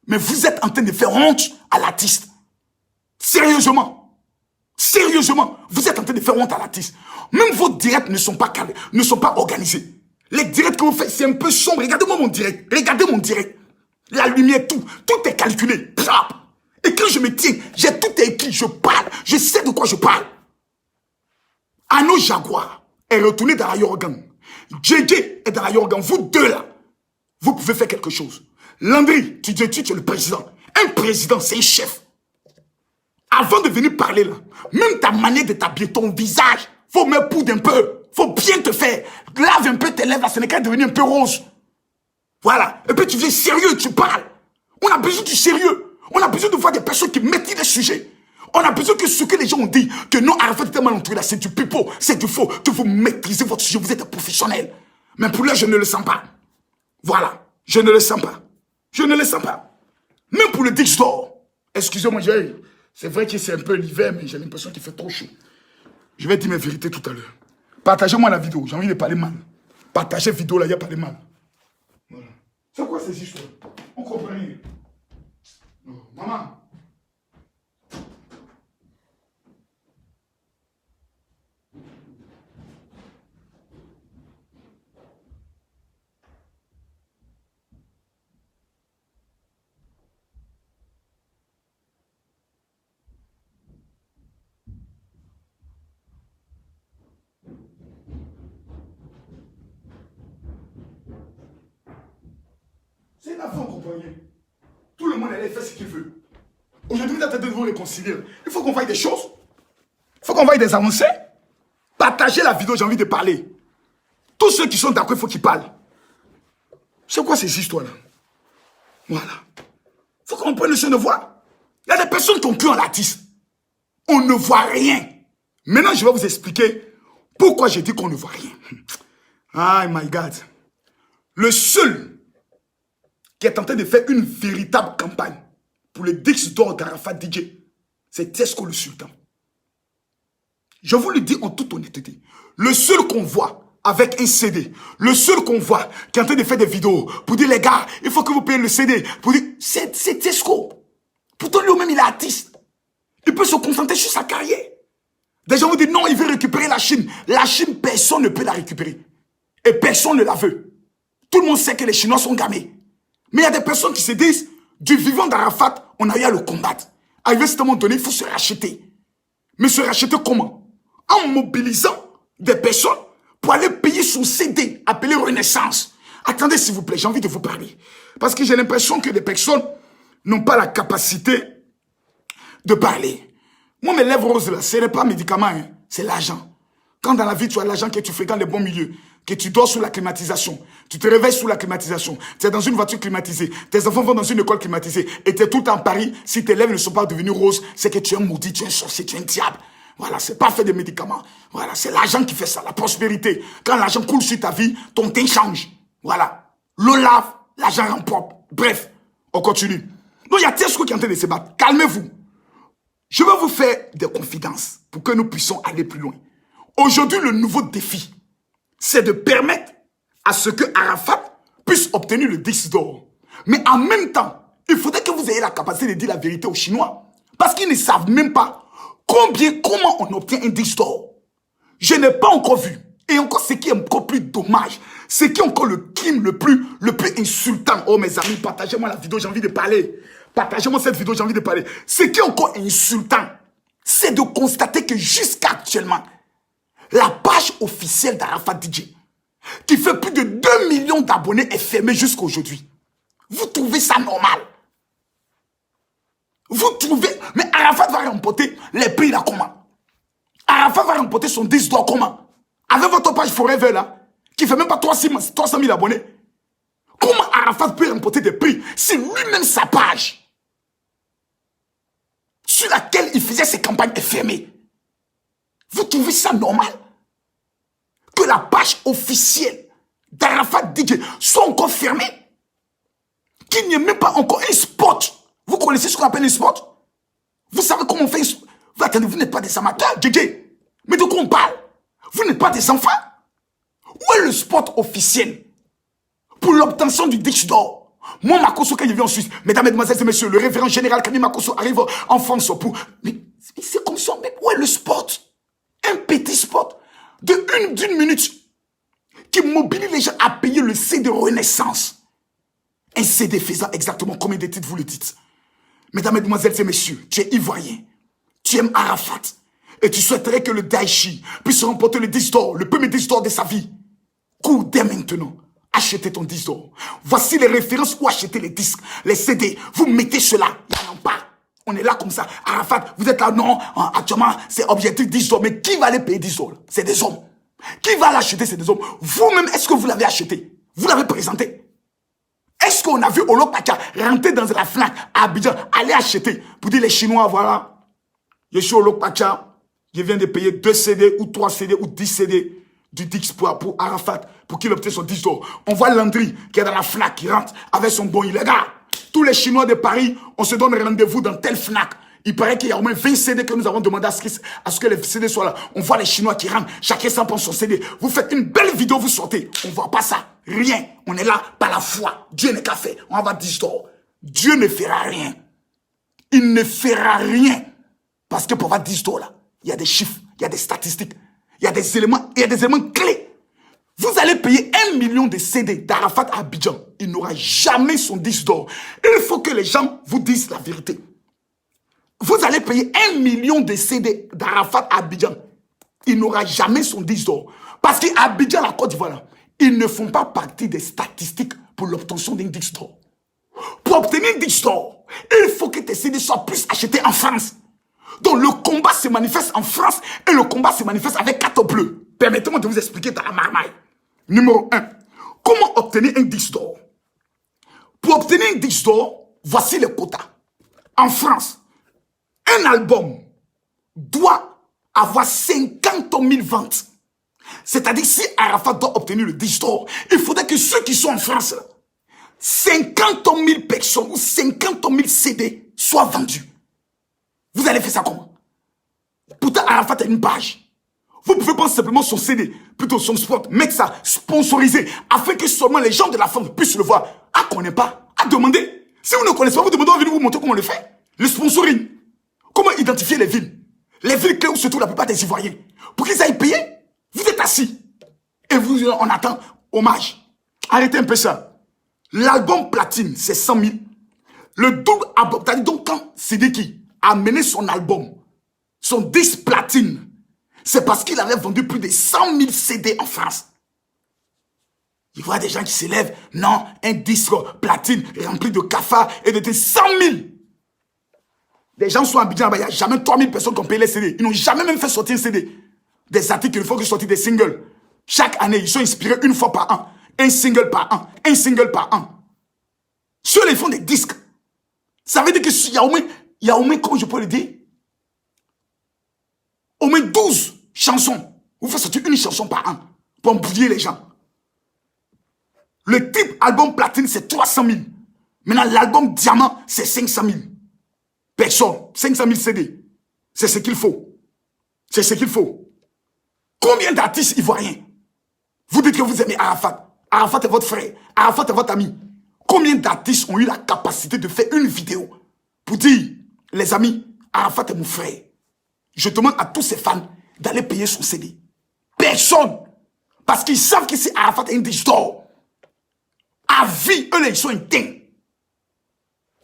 Mais vous êtes en train de faire honte à l'artiste. Sérieusement. Sérieusement, vous êtes en train de faire honte à l'artiste. Même vos directs ne sont pas calés, ne sont pas organisés. Les directs que vous faites, c'est un peu sombre. Regardez-moi mon direct. Regardez mon direct. La lumière, tout est calculé. Et quand je me tiens, j'ai tout écrit, je parle. Je sais de quoi je parle. Arnaud Jaguar est retourné dans la Yorgan. JJ est dans la Yorgan. Vous deux là, vous pouvez faire quelque chose. Landry, tu es le président. Un président, c'est un chef. Avant de venir parler là, même ta manière de t'habiller, ton visage, faut mettre poudre un peu. Faut bien te faire. Lave un peu tes lèvres, la Sénégal est devenue un peu rose. Voilà. Et puis tu viens sérieux, tu parles. On a besoin du sérieux. On a besoin de voir des personnes qui maîtrisent les sujets. On a besoin que ce que les gens ont dit, que non, Arafat était mal entouré là, c'est du pipeau, c'est du faux, que vous maîtrisez votre sujet, vous êtes un professionnel. Mais pour là, je ne le sens pas. Voilà. Je ne le sens pas. Je ne le sens pas. Même pour le Dix d'or. Excusez-moi, c'est vrai que c'est un peu l'hiver, mais j'ai l'impression qu'il fait trop chaud. Je vais dire mes vérités tout à l'heure. Partagez-moi la vidéo, j'ai envie de parler mal. Partagez la vidéo là, il y a parlé mal. Voilà. C'est quoi ces histoires? On comprend rien. Non, maman. C'est une affaire, on comprend rien. Tout le monde allait faire ce qu'il veut. Aujourd'hui, vous êtes en train de vous réconcilier. Il faut qu'on fasse des choses. Il faut qu'on fasse des avancées. Partagez la vidéo, j'ai envie de parler. Tous ceux qui sont d'accord, il faut qu'ils parlent. C'est quoi ces histoires-là? Voilà. Il faut qu'on prenne le soin de voir. Il y a des personnes qui ont cru en l'artiste. On ne voit rien. Maintenant, je vais vous expliquer pourquoi j'ai dit qu'on ne voit rien. Oh my God. Le seul qui est en train de faire une véritable campagne pour le Dix d'or d'Arafat DJ, c'est Tesco le Sultan. Je vous le dis en toute honnêteté. Le seul qu'on voit avec un CD, le seul qu'on voit qui est en train de faire des vidéos pour dire les gars, il faut que vous payiez le CD, pour dire, c'est Tesco. Pourtant lui-même il est artiste. Il peut se concentrer sur sa carrière. Des gens vous disent non, il veut récupérer la Chine. La Chine, personne ne peut la récupérer. Et personne ne la veut. Tout le monde sait que les Chinois sont gamés. Mais il y a des personnes qui se disent, Du vivant d'Arafat, on a eu à le combattre. Arrivé à ce moment donné, il faut se racheter. Mais se racheter comment? En mobilisant des personnes pour aller payer son CD, appelé Renaissance. Attendez s'il vous plaît, j'ai envie de vous parler. Parce que j'ai l'impression que des personnes n'ont pas la capacité de parler. Moi, mes lèvres roses là, ce n'est pas un médicament, hein, c'est l'argent. Quand dans la vie, tu as l'argent, que tu fréquentes les bons milieux, que tu dors sous la climatisation, tu te réveilles sous la climatisation, tu es dans une voiture climatisée, tes enfants vont dans une école climatisée, et tu es tout en Paris, si tes lèvres ne sont pas devenues roses, c'est que tu es un maudit, tu es un sorcier, tu es un diable. Voilà, c'est pas fait de médicaments. Voilà, c'est l'argent qui fait ça, la prospérité. Quand l'argent coule sur ta vie, ton teint change. Voilà. L'eau lave, l'argent rend propre. Bref, on continue. Donc, il y a Tesco qui est en train de se battre. Calmez-vous. Je vais vous faire des confidences pour que nous puissions aller plus loin. Aujourd'hui, le nouveau défi, c'est de permettre à ce que Arafat puisse obtenir le disque d'or. Mais en même temps, il faudrait que vous ayez la capacité de dire la vérité aux Chinois. Parce qu'ils ne savent même pas comment on obtient un disque d'or. Je n'ai pas encore vu. Et encore, ce qui est encore plus dommage, c'est qui est encore le crime le plus insultant. Oh mes amis, partagez-moi la vidéo, j'ai envie de parler. Partagez-moi cette vidéo, j'ai envie de parler. Ce qui est encore insultant, c'est de constater que jusqu'à actuellement, la page officielle d'Arafat DJ, qui fait plus de 2 millions d'abonnés, est fermée jusqu'à aujourd'hui. Vous trouvez ça normal? Vous trouvez... Mais Arafat va remporter les prix là comment? Arafat va remporter son disque d'or comment? Avec votre page Forever là, qui fait même pas 300 000 abonnés. Comment Arafat peut remporter des prix si lui-même sa page sur laquelle il faisait ses campagnes est fermée? Vous trouvez ça normal? Que la page officielle d'Arafat DJ soit encore fermée? Qu'il n'y ait même pas encore un spot? Vous connaissez ce qu'on appelle un spot? Vous savez comment on fait un spot? Vous attendez, vous n'êtes pas des amateurs, DJ. Mais de quoi on parle? Vous n'êtes pas des enfants? Où est le spot officiel pour l'obtention du disque d'or? Moi, Makosso, quand il vient en Suisse, mesdames, mesdemoiselles et messieurs, le révérend général Camille Makosso arrive en France pour... Mais c'est comme ça, mais où est le spot? Un petit spot d'une minute qui mobilise les gens à payer le CD Renaissance. Un CD faisant exactement combien de titres vous le dites? Mesdames, mesdemoiselles et messieurs, tu es ivoirien, tu aimes Arafat, et tu souhaiterais que le Daichi puisse remporter le disque d'or, le premier disque d'or de sa vie. Cours dès maintenant. Achetez ton disque d'or. Voici les références où acheter les disques, les CD. Vous mettez cela. Il n'y en a pas. On est là comme ça. Arafat, vous êtes là, non. Actuellement, c'est objectif disque d'or. Mais qui va les payer 10 d'or? C'est des hommes. Qui va l'acheter? C'est des hommes. Vous-même, est-ce que vous l'avez acheté? Vous l'avez présenté? Est-ce qu'on a vu Olo Pacha rentrer dans la FNAC à Abidjan, aller acheter pour dire les Chinois, voilà, je suis Olo Pacha. Je viens de payer 2 CD ou 3 CD ou 10 CD du Dix pour Arafat pour qu'il obtienne son 10 d'or. On voit Landry qui est dans la FNAC, qui rentre avec son bon. Il est là. Tous les Chinois de Paris, on se donne rendez-vous dans telle FNAC. Il paraît qu'il y a au moins 20 CD que nous avons demandé à ce que les CD soient là. On voit les Chinois qui rentrent. Chacun s'en prend son CD. Vous faites une belle vidéo, vous sortez. On ne voit pas ça. Rien. On est là par la foi. Dieu n'est qu'à faire. On va 10 d'or. Dieu ne fera rien. Il ne fera rien. Parce que pour avoir 10 d'or là, il y a des chiffres, il y a des statistiques, il y a des éléments clés. Vous allez payer 1 million de CD d'Arafat à Abidjan. Il n'aura jamais son disque d'or. Il faut que les gens vous disent la vérité. Vous allez payer 1 million de CD d'Arafat à Abidjan. Il n'aura jamais son disque d'or. Parce qu'à Abidjan, la Côte d'Ivoire, ils ne font pas partie des statistiques pour l'obtention d'un disque d'or. Pour obtenir un disque d'or, il faut que tes CD soient plus achetés en France. Donc le combat se manifeste en France et le combat se manifeste avec carte bleue. Permettez-moi de vous expliquer dans la marmaille. Numéro 1. Comment obtenir un disque d'or? Pour obtenir un disque d'or, voici les quotas. En France, un album doit avoir 50 000 ventes. C'est-à-dire si Arafat doit obtenir le disque d'or, il faudrait que ceux qui sont en France, 50 000 personnes ou 50 000 CD soient vendus. Vous allez faire ça comment? Pourtant, Arafat a une page. Vous pouvez prendre simplement son CD, plutôt son spot, mettre ça, sponsoriser, afin que seulement les gens de la France puissent le voir. Ah, qu'on n'est pas, à demander. Si vous ne connaissez pas, vous demandez, on va venir vous montrer comment on le fait. Le sponsoring. Comment identifier les villes? Les villes clés où se trouvent la plupart des Ivoiriens. Pour qu'ils aillent payer, vous êtes assis. Et vous, on attend hommage. Arrêtez un peu ça. L'album platine, c'est 100 000. Le double album, c'est-à-dire donc quand Sidiki a mené son album, son disque platine, c'est parce qu'il avait vendu plus de 100 000 CD en France. Il voit des gens qui s'élèvent, non, un disque platine rempli de cafards et de 100 000. Des gens sont habillés, il n'y a jamais 3 000 personnes qui ont payé les CD. Ils n'ont jamais même fait sortir un CD. Des articles, il faut qu'ils sortent des singles. Chaque année, ils sont inspirés une fois par an. Un single par an. Un single par an. Ceux-là, ils font des disques. Ça veut dire qu'il y a au moins, comment je peux le dire, au moins 12 chansons. Vous faites sortir une chanson par an pour embrouiller les gens. Le type album platine, c'est 300 000. Maintenant, l'album diamant, c'est 500 000. Personne. 500 000 CD. C'est ce qu'il faut. C'est ce qu'il faut. Combien d'artistes ivoiriens? Vous dites que vous aimez Arafat. Arafat est votre frère. Arafat est votre ami. Combien d'artistes ont eu la capacité de faire une vidéo pour dire, les amis, Arafat est mon frère. Je demande à tous ces fans d'aller payer son CD. Personne. Parce qu'ils savent que si Arafat est une disque d'or, à vie, eux, ils sont éteints.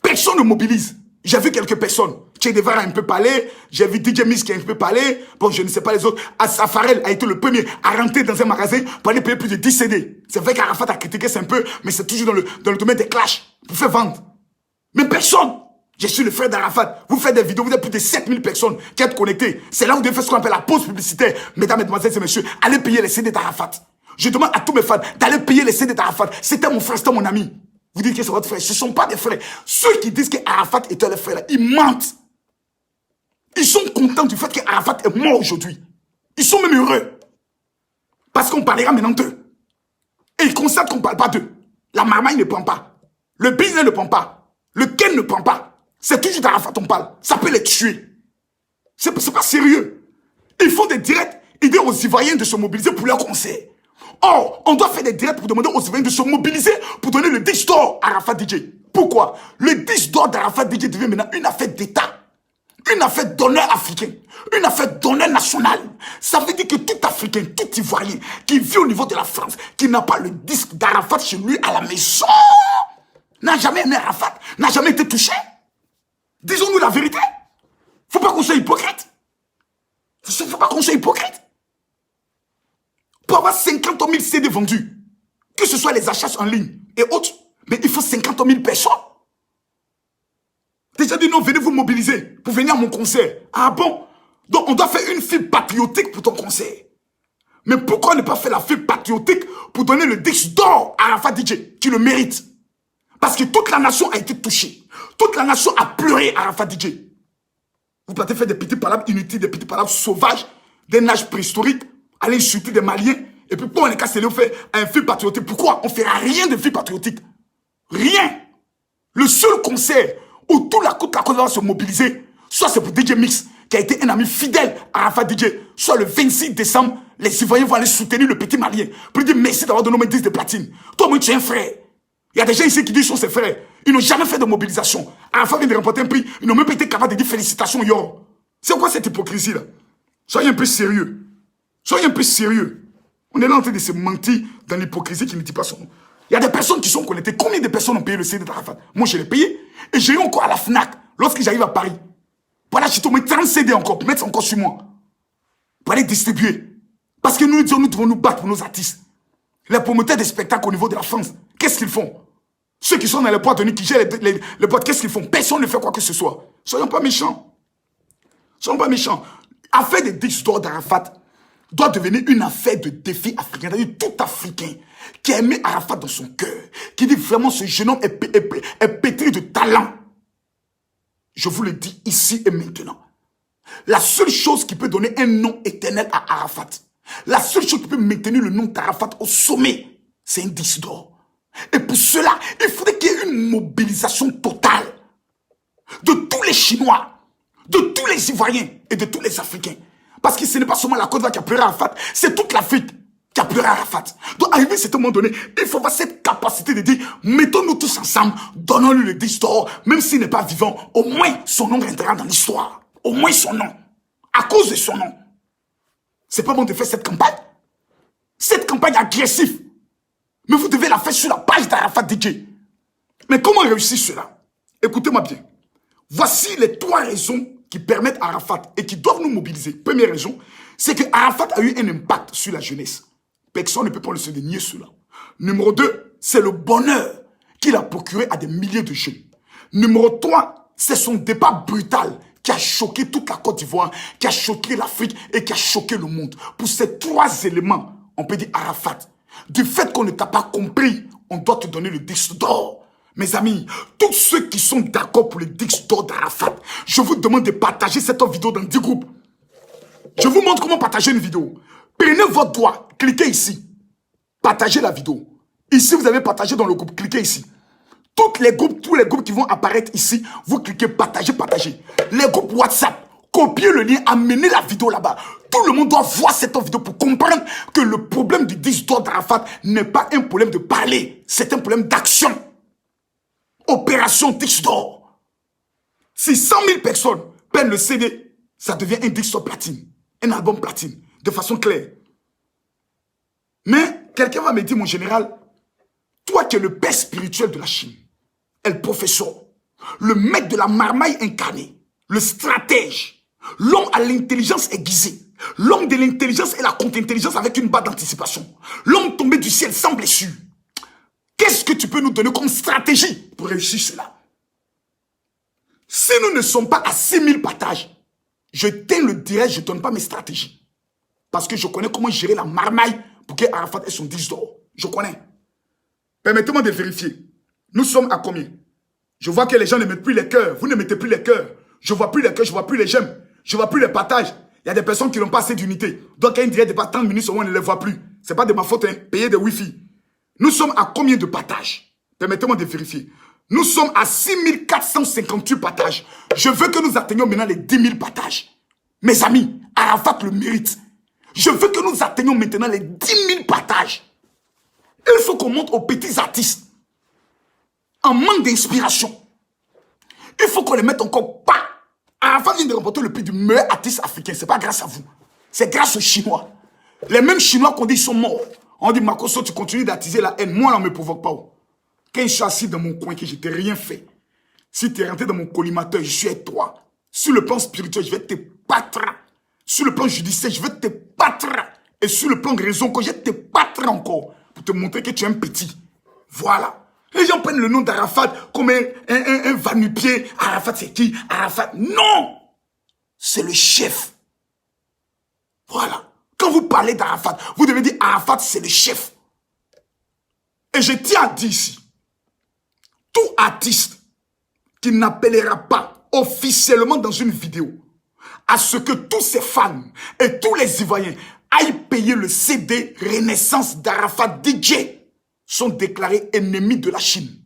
Personne ne mobilise. J'ai vu quelques personnes. Che Guevara a un peu parlé. J'ai vu DJ Miss qui a un peu parlé. Bon, je ne sais pas les autres. Safarel a été le premier à rentrer dans un magasin pour aller payer plus de 10 CD. C'est vrai qu'Arafat a critiqué ça un peu, mais c'est toujours dans le domaine des clashs pour faire vendre. Mais personne. Je suis le frère d'Arafat. Vous faites des vidéos, vous êtes plus de 7000 personnes qui êtes connectées. C'est là où vous devez faire ce qu'on appelle la pause publicitaire. Mesdames, mesdemoiselles et messieurs, allez payer les CD d'Arafat. Je demande à tous mes fans d'aller payer les CD d'Arafat. C'était mon frère, c'était mon ami. Vous dites que c'est votre frère. Ce ne sont pas des frères. Ceux qui disent qu'Arafat était le frère, ils mentent. Ils sont contents du fait qu'Arafat est mort aujourd'hui. Ils sont même heureux. Parce qu'on parlera maintenant d'eux. Et ils constatent qu'on ne parle pas d'eux. La marmaille ne prend pas. Le business ne prend pas. Le Ken ne prend pas. C'est toujours d'Arafat on parle. Ça peut les tuer. C'est pas sérieux. Ils font des directs. Ils disent aux Ivoiriens de se mobiliser pour leur concert. Or, on doit faire des directs pour demander aux Ivoiriens de se mobiliser pour donner le disque d'or à Arafat DJ. Pourquoi? Le disque d'or d'Arafat DJ devient maintenant une affaire d'État. Une affaire d'honneur africain. Une affaire d'honneur national. Ça veut dire que tout Africain, tout Ivoirien qui vit au niveau de la France, qui n'a pas le disque d'Arafat chez lui à la maison, n'a jamais aimé Arafat, n'a jamais été touché. Disons-nous la vérité. Faut pas qu'on soit hypocrite. Faut pas qu'on soit hypocrite. Pour avoir 50 000 CD vendus, que ce soit les achats en ligne et autres, mais il faut 50 000 personnes. Déjà dit non, venez vous mobiliser pour venir à mon concert. Ah bon? Donc on doit faire une file patriotique pour ton concert. Mais pourquoi ne pas faire la file patriotique pour donner le disque d'or à Arafat DJ? Tu le mérites. Parce que toute la nation a été touchée. Toute la nation a pleuré à Arafat DJ. Vous partez faire des petites palabres inutiles, des petites palabres sauvages, d'un âge préhistorique, aller insulter des Maliens, et puis pour les cas, c'est on fait un film patriotique. Pourquoi? On ne fera rien de film patriotique. Rien. Le seul concert où toute la Côte d'Ivoire va se mobiliser, soit c'est pour DJ Mix, qui a été un ami fidèle à Arafat DJ, soit le 26 décembre, les Ivoiriens vont aller soutenir le petit Malien, pour lui dire merci d'avoir donné mes 10 de platine. Toi, moi, tu es un frère. Il y a des gens ici qui disent qu'ils sont ses frères. Ils n'ont jamais fait de mobilisation. Arafat vient de remporter un prix. Ils n'ont même pas été capables de dire félicitations, yo. C'est quoi cette hypocrisie-là? Soyez un peu sérieux. Soyez un peu sérieux. On est là en train de se mentir dans l'hypocrisie qui ne dit pas son nom. Il y a des personnes qui sont connectées. Combien de personnes ont payé le CD d'Arafat? Moi, je l'ai payé. Et j'ai eu encore à la FNAC, lorsque j'arrive à Paris. Voilà, j'ai tombé 30 CD encore, pour mettre encore sur moi. Pour aller distribuer. Parce que nous disons, nous devons nous battre pour nos artistes. Les promoteurs des spectacles au niveau de la France, qu'est-ce qu'ils font? Ceux qui sont dans les boîtes de nuit, qui gèrent les boîtes, qu'est-ce qu'ils font? Personne ne fait quoi que ce soit. Soyons pas méchants. Soyons pas méchants. Affaire des disques d'or d'Arafat doit devenir une affaire de défi africain. C'est-à-dire tout Africain qui a aimé Arafat dans son cœur, qui dit vraiment ce jeune homme est pétri de talent. Je vous le dis ici et maintenant. La seule chose qui peut donner un nom éternel à Arafat, la seule chose qui peut maintenir le nom d'Arafat au sommet, c'est un disque d'or. Et pour cela, il faudrait qu'il y ait une mobilisation totale de tous les Chinois, de tous les Ivoiriens et de tous les Africains. Parce que ce n'est pas seulement la Côte d'Ivoire qui a pleuré Arafat, c'est toute l'Afrique qui a pleuré Arafat. Donc, arrivé à un moment donné, il faut avoir cette capacité de dire, mettons-nous tous ensemble, donnons-lui le disque d'or, même s'il n'est pas vivant, au moins son nom rentrera dans l'histoire. Au moins son nom. À cause de son nom. C'est pas bon de faire cette campagne. Cette campagne agressive. Mais vous devez la faire sur la page d'Arafat DJ. Mais comment réussir cela? Écoutez-moi bien. Voici les 3 raisons qui permettent à Arafat et qui doivent nous mobiliser. Première raison, c'est que Arafat a eu un impact sur la jeunesse. Personne ne peut pas se dénier cela. Numéro 2, c'est le bonheur qu'il a procuré à des milliers de jeunes. Numéro 3, c'est son départ brutal qui a choqué toute la Côte d'Ivoire, qui a choqué l'Afrique et qui a choqué le monde. Pour ces 3 éléments, on peut dire Arafat, du fait qu'on ne t'a pas compris, on doit te donner le disque d'or. Mes amis, tous ceux qui sont d'accord pour le disque d'or d'Arafat, je vous demande de partager cette vidéo dans 10 groupes. Je vous montre comment partager une vidéo. Prenez votre doigt, cliquez ici. Partagez la vidéo. Ici, vous avez partagé dans le groupe, cliquez ici. Tous les groupes qui vont apparaître ici, vous cliquez partager, partager. Les groupes WhatsApp, copiez le lien, amenez la vidéo là-bas. Tout le monde doit voir cette vidéo pour comprendre que le problème du disque d'or d'Arafat n'est pas un problème de parler, c'est un problème d'action. Opération disque d'or. Si 100 000 personnes prennent le CD, ça devient un disque d'or platine, un album platine, de façon claire. Mais quelqu'un va me dire, mon général, toi qui es le père spirituel de la Chine, le professeur, le maître de la marmaille incarnée, le stratège, l'homme à l'intelligence aiguisée, l'homme de l'intelligence et la contre-intelligence avec une barre d'anticipation, l'homme tombé du ciel sans blessure. Qu'est-ce que tu peux nous donner comme stratégie pour réussir cela? Si nous ne sommes pas à 6 000 partages, je tiens le direct, je ne donne pas mes stratégies. Parce que je connais comment gérer la marmaille pour que Arafat ait son disque d'or. Je connais. Permettez-moi de vérifier. Nous sommes à combien? Je vois que les gens ne mettent plus les cœurs. Vous ne mettez plus les cœurs. Je ne vois plus les cœurs, je ne vois plus les j'aime. Je ne vois plus les partages. Il y a des personnes qui n'ont pas assez d'unité. Donc, un direct de pas 30 minutes, on ne les voit plus. Ce n'est pas de ma faute, hein. Payer des Wi-Fi. Nous sommes à combien de partages? Permettez-moi de vérifier. Nous sommes à 6 458 partages. Je veux que nous atteignions maintenant les 10 000 partages. Mes amis, Arafat le mérite. Je veux que nous atteignions maintenant les 10 000 partages. Il faut qu'on montre aux petits artistes en manque d'inspiration. Il faut qu'on les mette encore pas. Arafat vient de remporter le prix du meilleur artiste africain. Ce n'est pas grâce à vous. C'est grâce aux Chinois. Les mêmes Chinois qu'on dit ils sont morts. On dit, Makosso, tu continues d'attiser la haine. Moi, on ne me provoque pas. Quand je suis assis dans mon coin, que je t'ai rien fait. Si tu es rentré dans mon collimateur, je suis avec toi. Sur le plan spirituel, je vais te battre. Sur le plan judiciaire, je vais te battre. Et sur le plan de raison, je vais te battre encore. Pour te montrer que tu es un petit. Voilà. Les gens prennent le nom d'Arafat comme un va-nu-pied. Arafat, c'est qui? Arafat. Non! C'est le chef. Voilà. Quand vous parlez d'Arafat, vous devez dire Arafat, c'est le chef. Et je tiens à dire ici, tout artiste qui n'appellera pas officiellement dans une vidéo à ce que tous ses fans et tous les Ivoiriens aillent payer le CD Renaissance d'Arafat DJ sont déclarés ennemis de la Chine.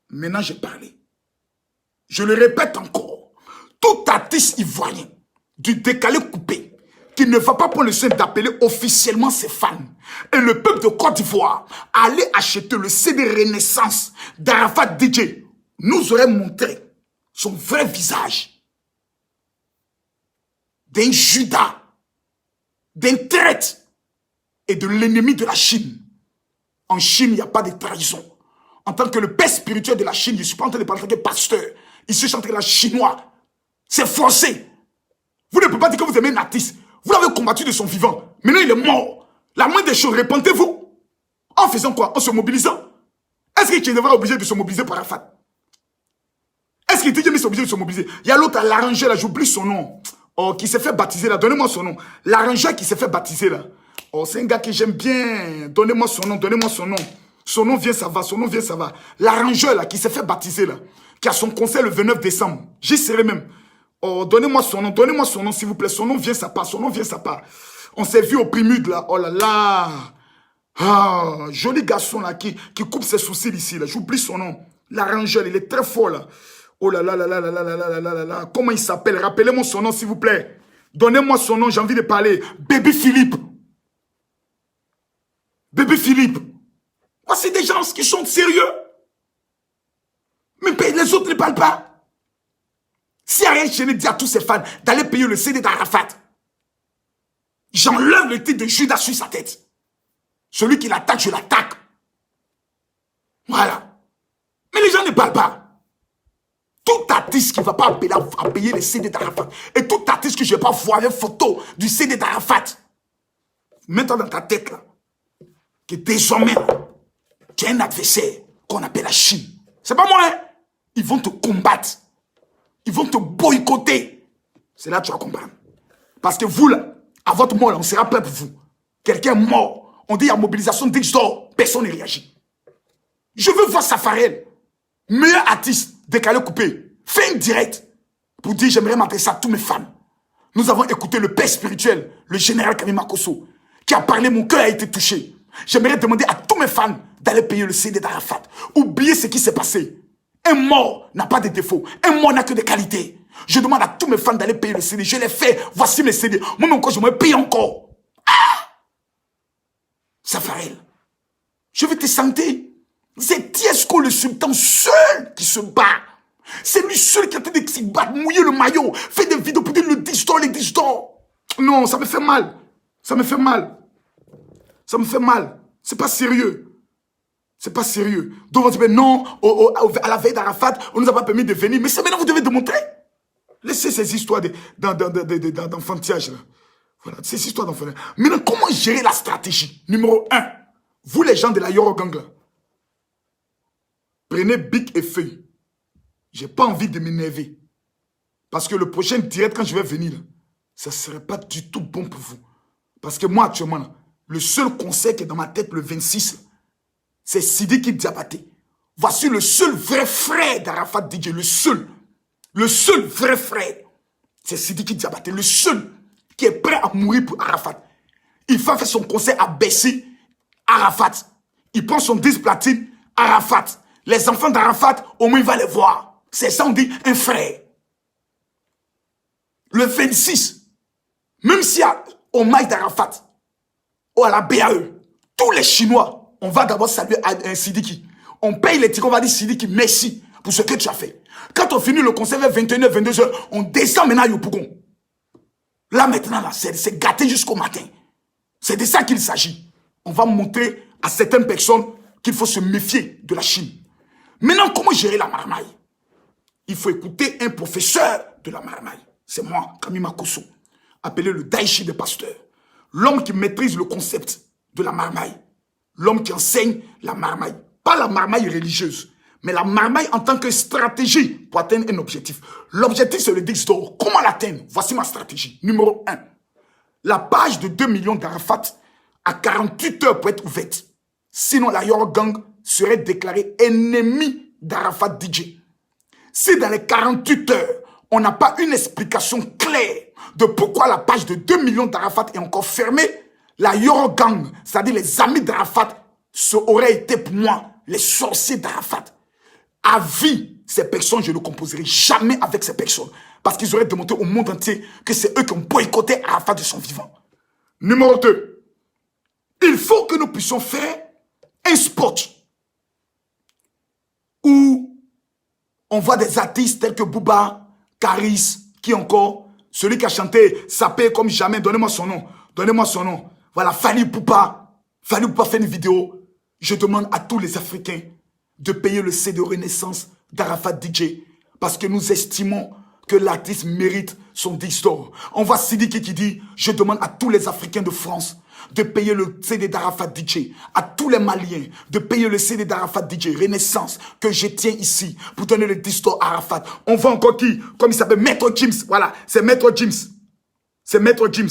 Maintenant, j'ai parlé. Je le répète encore. Tout artiste ivoirien du décalé coupé qui ne va pas prendre le soin d'appeler officiellement ses fans et le peuple de Côte d'Ivoire à aller acheter le CD Renaissance d'Arafat DJ nous aurait montré son vrai visage d'un Judas, d'un traître et de l'ennemi de la Chine. En Chine, il n'y a pas de trahison. En tant que le père spirituel de la Chine, je ne suis pas en train de parler en tant que pasteur. Ici, je suis en train de parler chinois. C'est forcé. Vous ne pouvez pas dire que vous aimez un artiste. Vous l'avez combattu de son vivant. Maintenant, il est mort. La moindre des choses, répentez-vous. En faisant quoi? En se mobilisant. Est-ce que tu devrais obligé de se mobiliser pour Arafat? Est-ce qu'il était obligé de se mobiliser? Il y a l'autre à l'arrangeur, là, j'oublie son nom. Oh, qui s'est fait baptiser là. Donnez-moi son nom. L'arrangeur qui s'est fait baptiser là. Oh, c'est un gars que j'aime bien. Donnez-moi son nom, donnez-moi son nom. Son nom vient, ça va, son nom vient, ça va. L'arrangeur là, qui s'est fait baptiser là. Qui a son concert le 29 décembre. J'y serai même. Oh, donnez-moi son nom, s'il vous plaît. Son nom vient, ça part, son nom vient, ça part. On s'est vu au Primude là. Oh là là. Ah, joli garçon là, qui coupe ses sourcils ici là. J'oublie son nom. L'arrangeur, il est très fort là. Oh là là là là là là là là là là là. Comment il s'appelle? Rappelez-moi son nom, s'il vous plaît. Donnez-moi son nom, j'ai envie de parler. Baby Philippe. Baby Philippe. Oh, c'est des gens qui sont sérieux. Mais les autres ne parlent pas. Si Ariel Chéné dit à tous ses fans d'aller payer le CD d'Arafat, j'enlève le titre de Judas sur sa tête. Celui qui l'attaque, je l'attaque. Voilà. Mais les gens gens ne parlent pas. Tout artiste qui ne va pas appeler à payer les CD d'Arafat, et tout artiste que je ne vais pas voir une photo du CD d'Arafat, mets-toi dans ta tête là, que désormais, tu as un adversaire qu'on appelle la Chine. C'est pas moi, hein? Ils vont te combattre. Ils vont te boycotter. C'est là que tu vas comprendre. Parce que vous là, à votre mort là, on sera prêt pour vous. Quelqu'un est mort. On dit il y a mobilisation d'X-Dor. Personne ne réagit. Je veux voir Safarel, meilleur artiste, décalé coupé, fait une direct pour dire j'aimerais m'adresser à tous mes fans. Nous avons écouté le père spirituel, le général Kamima Kosso, qui a parlé, mon cœur a été touché. J'aimerais demander à tous mes fans d'aller payer le CD d'Arafat. Oubliez ce qui s'est passé. Un mort n'a pas de défaut. Un mort n'a que des qualités. Je demande à tous mes fans d'aller payer le CD. Je l'ai fait. Voici mes CD. Moi-même, encore, je me paye encore. Ah! Safarel, je vais te sentir. C'est Tiesco le sultan seul qui se bat. C'est lui seul qui a été de se battre, mouiller le maillot, fait des vidéos pour dire le distor, les distor. Non, ça me fait mal. Ça me fait mal. Ça me fait mal. C'est pas sérieux. C'est pas sérieux. Donc on dit, non, à la veille d'Arafat, on nous a pas permis de venir. Mais c'est maintenant que vous devez démontrer. Laissez ces histoires d'enfantillage. Voilà, ces histoires d'enfantillage. Maintenant, comment gérer la stratégie? Numéro 1. Vous les gens de la Yorogang, prenez bic et feuille. J'ai pas envie de m'énerver. Parce que le prochain direct, quand je vais venir, ça ne serait pas du tout bon pour vous. Parce que moi, actuellement, le seul conseil qui est dans ma tête le 26, c'est Sidiki Diabaté. Voici le seul vrai frère d'Arafat DJ. Le seul vrai frère. C'est Sidiki Diabaté. Le seul qui est prêt à mourir pour Arafat. Il va faire son conseil à baisser Arafat. Il prend son 10 platine, Arafat. Les enfants d'Arafat, au moins il va les voir. C'est ça, on dit un frère. Le 26, même s'il y a au maïs d'Arafat, ou à la BAE, tous les Chinois, on va d'abord saluer un Sidiki. On paye les tickets, on va dire Sidiki, merci pour ce que tu as fait. Quand on finit le concert vers 21h, 22h, on descend maintenant à Yopougon. Là maintenant, là, c'est gâté jusqu'au matin. C'est de ça qu'il s'agit. On va montrer à certaines personnes qu'il faut se méfier de la Chine. Maintenant, comment gérer la marmaille? Il faut écouter un professeur de la marmaille. C'est moi, Kamima Kosso, appelé le Daichi des pasteurs. L'homme qui maîtrise le concept de la marmaille. L'homme qui enseigne la marmaille. Pas la marmaille religieuse, mais la marmaille en tant que stratégie pour atteindre un objectif. L'objectif, c'est le disque d'or. Comment l'atteindre? Voici ma stratégie. Numéro 1. La page de 2 millions d'Arafat à 48 heures pour être ouverte. Sinon, la Yorogang serait déclarée ennemi d'Arafat DJ. Si dans les 48 heures, on n'a pas une explication claire de pourquoi la page de 2 millions d'Arafat est encore fermée, la Yorogang, c'est-à-dire les amis d'Arafat, ça aurait été pour moi les sorciers d'Arafat. À vie, ces personnes, je ne composerai jamais avec ces personnes. Parce qu'ils auraient démontré au monde entier que c'est eux qui ont boycotté Arafat de son vivant. Numéro 2. Il faut que nous puissions faire un spot où on voit des artistes tels que Booba, Karis, qui encore, celui qui a chanté Sapé comme jamais, donnez-moi son nom, donnez-moi son nom. Voilà, Fali Poupa fait une vidéo. Je demande à tous les Africains de payer le CD Renaissance d'Arafat DJ parce que nous estimons que l'artiste mérite son disque d'or. On voit Sidiki qui dit, je demande à tous les Africains de France de payer le CD d'Arafat DJ, à tous les Maliens de payer le CD d'Arafat DJ, Renaissance, que je tiens ici pour donner le disque d'or à Arafat. On voit encore qui? Comme il s'appelle Maître James. Voilà, c'est Maître James. C'est Maître James.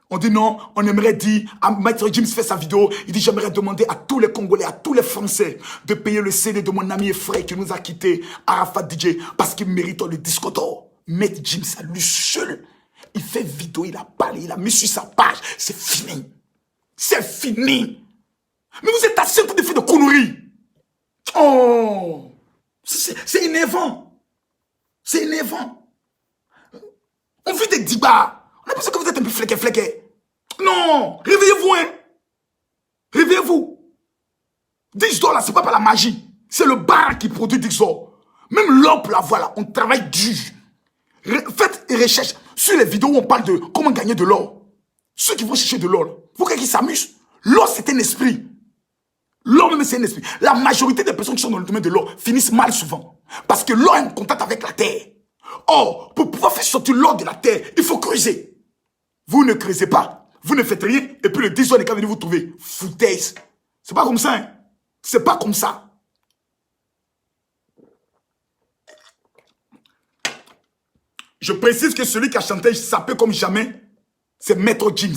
On dit non, on aimerait dire, Maître James fait sa vidéo, il dit j'aimerais demander à tous les Congolais, à tous les Français de payer le CD de mon ami et frère qui nous a quittés, Arafat DJ, parce qu'il mérite le disque d'or. Maître James, à lui seul, il fait vidéo, il a parlé, il a mis sur sa page, c'est fini. C'est fini. Mais vous êtes assez de faire de conneries. Oh, c'est énervant. C'est énervant. On fait des débats. On a l'impression que vous êtes un peu fléqué. Non, réveillez-vous, hein. Réveillez-vous. Dixor, là, c'est pas par la magie. C'est le bar qui produit Dixor. Même l'or, là, voilà, on travaille dur. Faites des recherches sur les vidéos où on parle de comment gagner de l'or. Ceux qui vont chercher de l'or, vous croyez qu'ils s'amusent? L'or, c'est un esprit. L'or même, c'est un esprit. La majorité des personnes qui sont dans le domaine de l'or finissent mal souvent. Parce que l'or est en contact avec la terre. Or, pour pouvoir faire sortir l'or de la terre, il faut creuser. Vous ne creusez pas. Vous ne faites rien. Et puis le 10 ans, les gars viennent vous trouver. Foutaise. C'est pas comme ça, hein. C'est pas comme ça. Je précise que celui qui a chanté sapé comme jamais, c'est Maître James.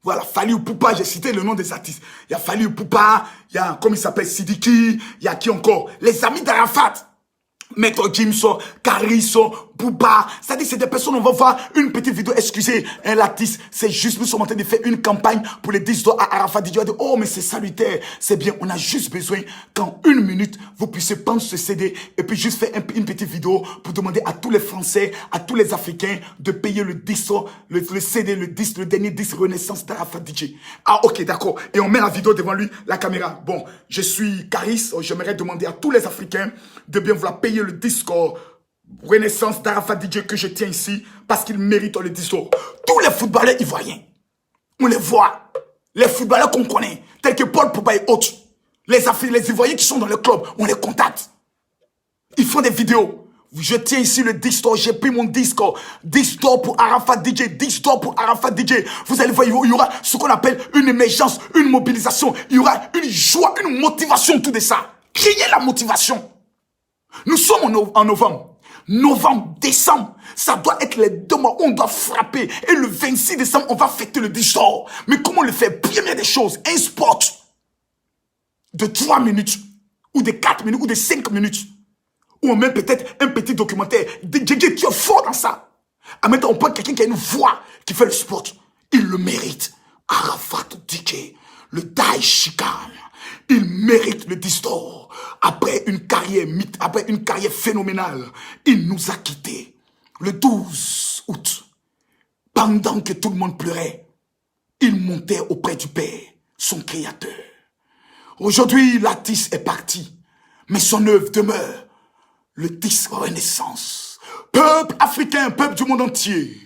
Voilà, Fally Ipupa, j'ai cité le nom des artistes. Il y a Fally Ipupa, il y a, comme il s'appelle, Sidiki, il y a qui encore? Les amis d'Arafat. Maître Jimson, Carisson, Bouba, c'est-à-dire c'est des personnes, on va voir une petite vidéo, excusez, un l'artiste, c'est juste, nous sommes en train de faire une campagne pour les 10 dollars à Arafat Didio, oh mais c'est salutaire, c'est bien, on a juste besoin qu'en 1 minute, vous puissiez prendre ce CD et puis juste faire une petite vidéo pour demander à tous les Français, à tous les Africains de payer le disque, le CD, le disque, le dernier disque Renaissance d'Arafat DJ. Ah ok, d'accord, et on met la vidéo devant lui, la caméra. Bon, je suis Caris, j'aimerais demander à tous les Africains de bien vouloir payer le disque Renaissance d'Arafat DJ que je tiens ici parce qu'il mérite le disque. Tous les footballeurs ivoiriens, on les voit. Les footballeurs qu'on connaît, tels que Paul Pogba et autres. Les Ivoiriens qui sont dans le club, on les contacte. Ils font des vidéos. Je tiens ici le disque, j'ai pris mon disque. Disque pour Arafat DJ, disque pour Arafat DJ. Vous allez voir, il y aura ce qu'on appelle une émergence, une mobilisation. Il y aura une joie, une motivation, tout de ça. Créer la motivation. Nous sommes en novembre. Novembre, décembre, ça doit être les 2 mois où on doit frapper. Et le 26 décembre, on va fêter le 10 jours. Mais comment on le fait? Première des choses, un spot de 3 minutes, ou de 4 minutes, ou de 5 minutes. Ou même peut-être un petit documentaire. DJ qui est fort dans ça. En même temps, on prend quelqu'un qui a une voix, qui fait le spot. Il le mérite. Arafat DJ, le Dai Chikan. Il mérite le disque d'or. Après une carrière phénoménale, il nous a quittés le 12 août. Pendant que tout le monde pleurait, il montait auprès du Père, son créateur. Aujourd'hui, l'artiste est parti, mais son œuvre demeure. Le disque Renaissance. Peuple africain, peuple du monde entier,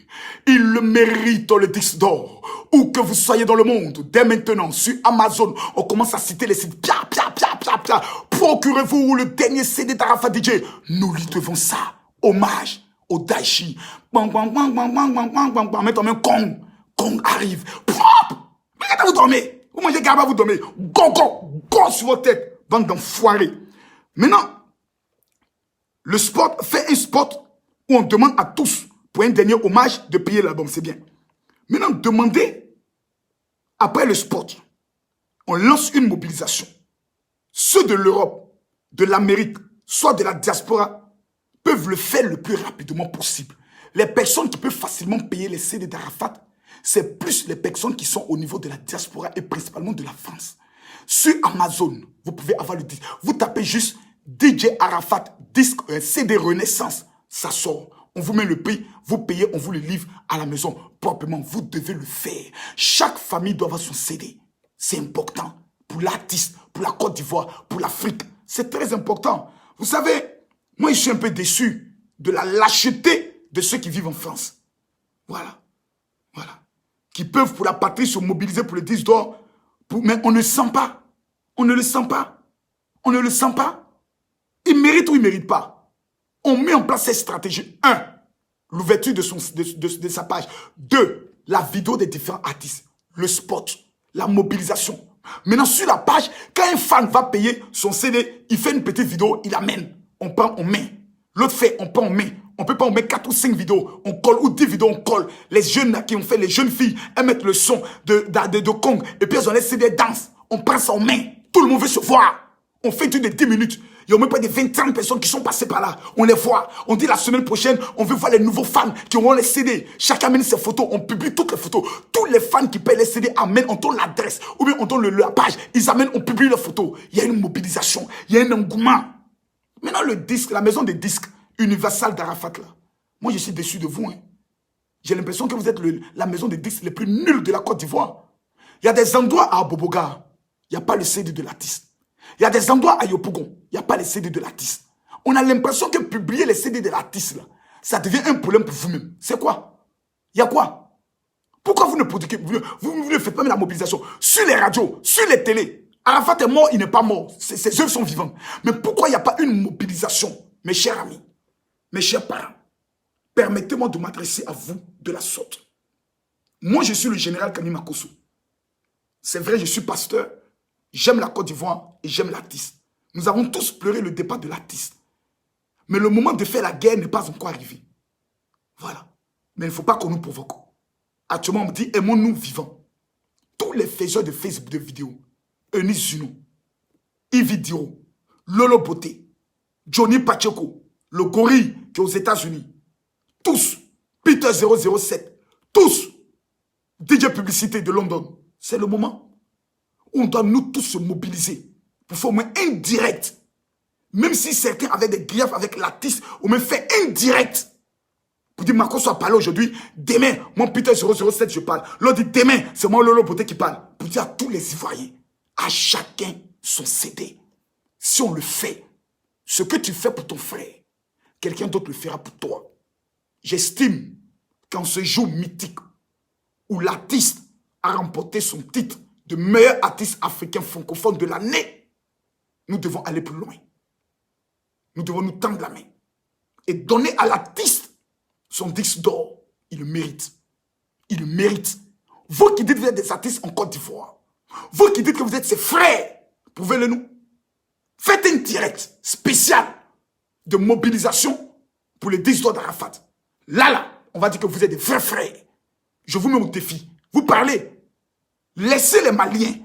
il le mérite le disque d'or. Où que vous soyez dans le monde, dès maintenant, sur Amazon, on commence à citer les sites. Procurez-vous le dernier CD d'Arafat DJ. Nous lui devons ça. Hommage au Daichi. Maintenant, même Kong arrive. Mais quand vous dormez, vous mangez gaba, vous dormez. Go sur votre tête. Bande d'enfoirés. Maintenant, le spot fait un spot où on demande à tous, pour un dernier hommage, de payer l'album. C'est bien. Maintenant, demandez, après le spot, on lance une mobilisation. Ceux de l'Europe, de l'Amérique, soit de la diaspora, peuvent le faire le plus rapidement possible. Les personnes qui peuvent facilement payer les CD d'Arafat, c'est plus les personnes qui sont au niveau de la diaspora et principalement de la France. Sur Amazon, vous pouvez avoir le disque. Vous tapez juste DJ Arafat, disque CD Renaissance, ça sort. On vous met le prix, vous payez, on vous le livre à la maison proprement. Vous devez le faire. Chaque famille doit avoir son CD. C'est important pour l'artiste, pour la Côte d'Ivoire, pour l'Afrique. C'est très important. Vous savez, moi je suis un peu déçu de la lâcheté de ceux qui vivent en France. Voilà. Qui peuvent pour la patrie se mobiliser pour le 10 d'or. Mais on ne le sent pas. On ne le sent pas. On ne le sent pas. Il mérite ou il ne mérite pas. On met en place cette stratégie. 1. L'ouverture de sa page. 2. La vidéo des différents artistes. Le spot. La mobilisation. Maintenant, sur la page, quand un fan va payer son CD, il fait une petite vidéo, il amène. On prend, on met. L'autre fait, on prend, on met. On peut pas, on met 4 ou 5 vidéos. On colle, ou 10 vidéos, on colle. Les jeunes qui ont fait, les jeunes filles, elles mettent le son de Kong. Et puis elles ont les CD danse. On prend ça, on met. Tout le monde veut se voir. On fait une de 10 minutes. Il y a au moins pas de 20-30 personnes qui sont passées par là. On les voit. On dit la semaine prochaine, on veut voir les nouveaux fans qui auront les CD. Chacun amène ses photos. On publie toutes les photos. Tous les fans qui payent les CD amènent, on donne l'adresse. Ou bien on donne la page. Ils amènent, on publie les photos. Il y a une mobilisation. Il y a un engouement. Maintenant, le disque, la maison des disques Universal d'Arafat, là. Moi, je suis déçu de vous. Hein. J'ai l'impression que vous êtes la maison des disques les plus nuls de la Côte d'Ivoire. Il y a des endroits à Boboga. Il n'y a pas le CD de l'artiste. Il y a des endroits à Yopougon, il n'y a pas les CD de l'artiste. On a l'impression que publier les CD de l'artiste, là, ça devient un problème pour vous-même. C'est quoi? Il y a quoi? Pourquoi vous ne produisez, vous ne faites pas la mobilisation sur les radios, sur les télés? Arafat est mort, il n'est pas mort. Ses œuvres sont vivantes. Mais pourquoi il n'y a pas une mobilisation, mes chers amis, mes chers parents? Permettez-moi de m'adresser à vous de la sorte. Moi, je suis le général Kani Makosso. C'est vrai, je suis pasteur. J'aime la Côte d'Ivoire et j'aime l'artiste. Nous avons tous pleuré le départ de l'artiste. Mais le moment de faire la guerre n'est pas encore arrivé. Voilà. Mais il ne faut pas qu'on nous provoque. Actuellement, on me dit, aimons-nous vivants. Tous les faiseurs de Facebook, de vidéos, Eunice Zuno, Yves Diro, Lolo Beauté, Johnny Pacheco, le gorille qui est aux États-Unis, tous, Peter 007, tous, DJ Publicité de London. C'est le moment où on doit nous tous se mobiliser pour faire au moins un direct. Même si certains avaient des griefs avec l'artiste, on me fait un direct. Pour dire, Marco soit parlé aujourd'hui, demain, mon Peter 007, je parle. L'autre dit, demain, c'est moi Lolo Beauté qui parle. Pour dire à tous les Ivoiriens, à chacun son CD. Si on le fait, ce que tu fais pour ton frère, quelqu'un d'autre le fera pour toi. J'estime qu'en ce jour mythique où l'artiste a remporté son titre de meilleur artiste africain francophone de l'année, nous devons aller plus loin. Nous devons nous tendre la main et donner à l'artiste son disque d'or. Il le mérite. Il le mérite. Vous qui dites que vous êtes des artistes en Côte d'Ivoire, vous qui dites que vous êtes ses frères, prouvez-le nous. Faites un direct spécial de mobilisation pour les disques d'or d'Arafat. Là, on va dire que vous êtes des vrais frères. Je vous mets au défi. Vous parlez. Laissez les Maliens.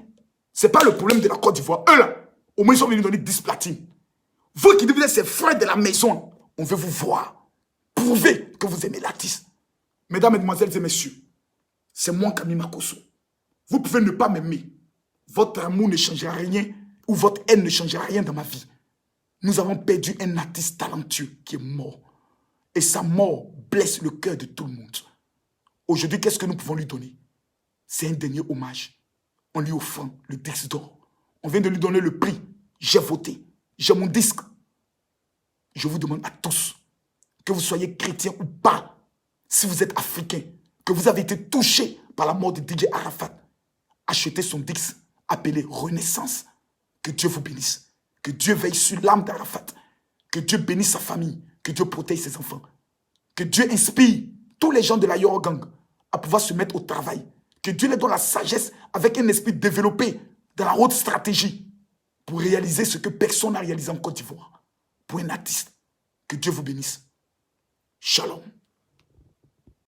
Ce n'est pas le problème de la Côte d'Ivoire. Eux là, au moins ils sont venus donner 10 platines. Vous qui dites que vous êtes ses frères de la maison, on veut vous voir. Prouvez que vous aimez l'artiste. Mesdames, mesdemoiselles et messieurs, c'est moi Kani Makosso. Vous pouvez ne pas m'aimer. Votre amour ne changera rien ou votre haine ne changera rien dans ma vie. Nous avons perdu un artiste talentueux qui est mort. Et sa mort blesse le cœur de tout le monde. Aujourd'hui, qu'est-ce que nous pouvons lui donner? C'est un dernier hommage. On lui offre le disque d'or. On vient de lui donner le prix. J'ai voté. J'ai mon disque. Je vous demande à tous, que vous soyez chrétien ou pas, si vous êtes africain, que vous avez été touché par la mort de DJ Arafat, achetez son disque appelé Renaissance. Que Dieu vous bénisse. Que Dieu veille sur l'âme d'Arafat. Que Dieu bénisse sa famille. Que Dieu protège ses enfants. Que Dieu inspire tous les gens de la Yorogang à pouvoir se mettre au travail. Que Dieu les donne la sagesse avec un esprit développé dans la haute stratégie pour réaliser ce que personne n'a réalisé en Côte d'Ivoire. Pour un artiste. Que Dieu vous bénisse. Shalom.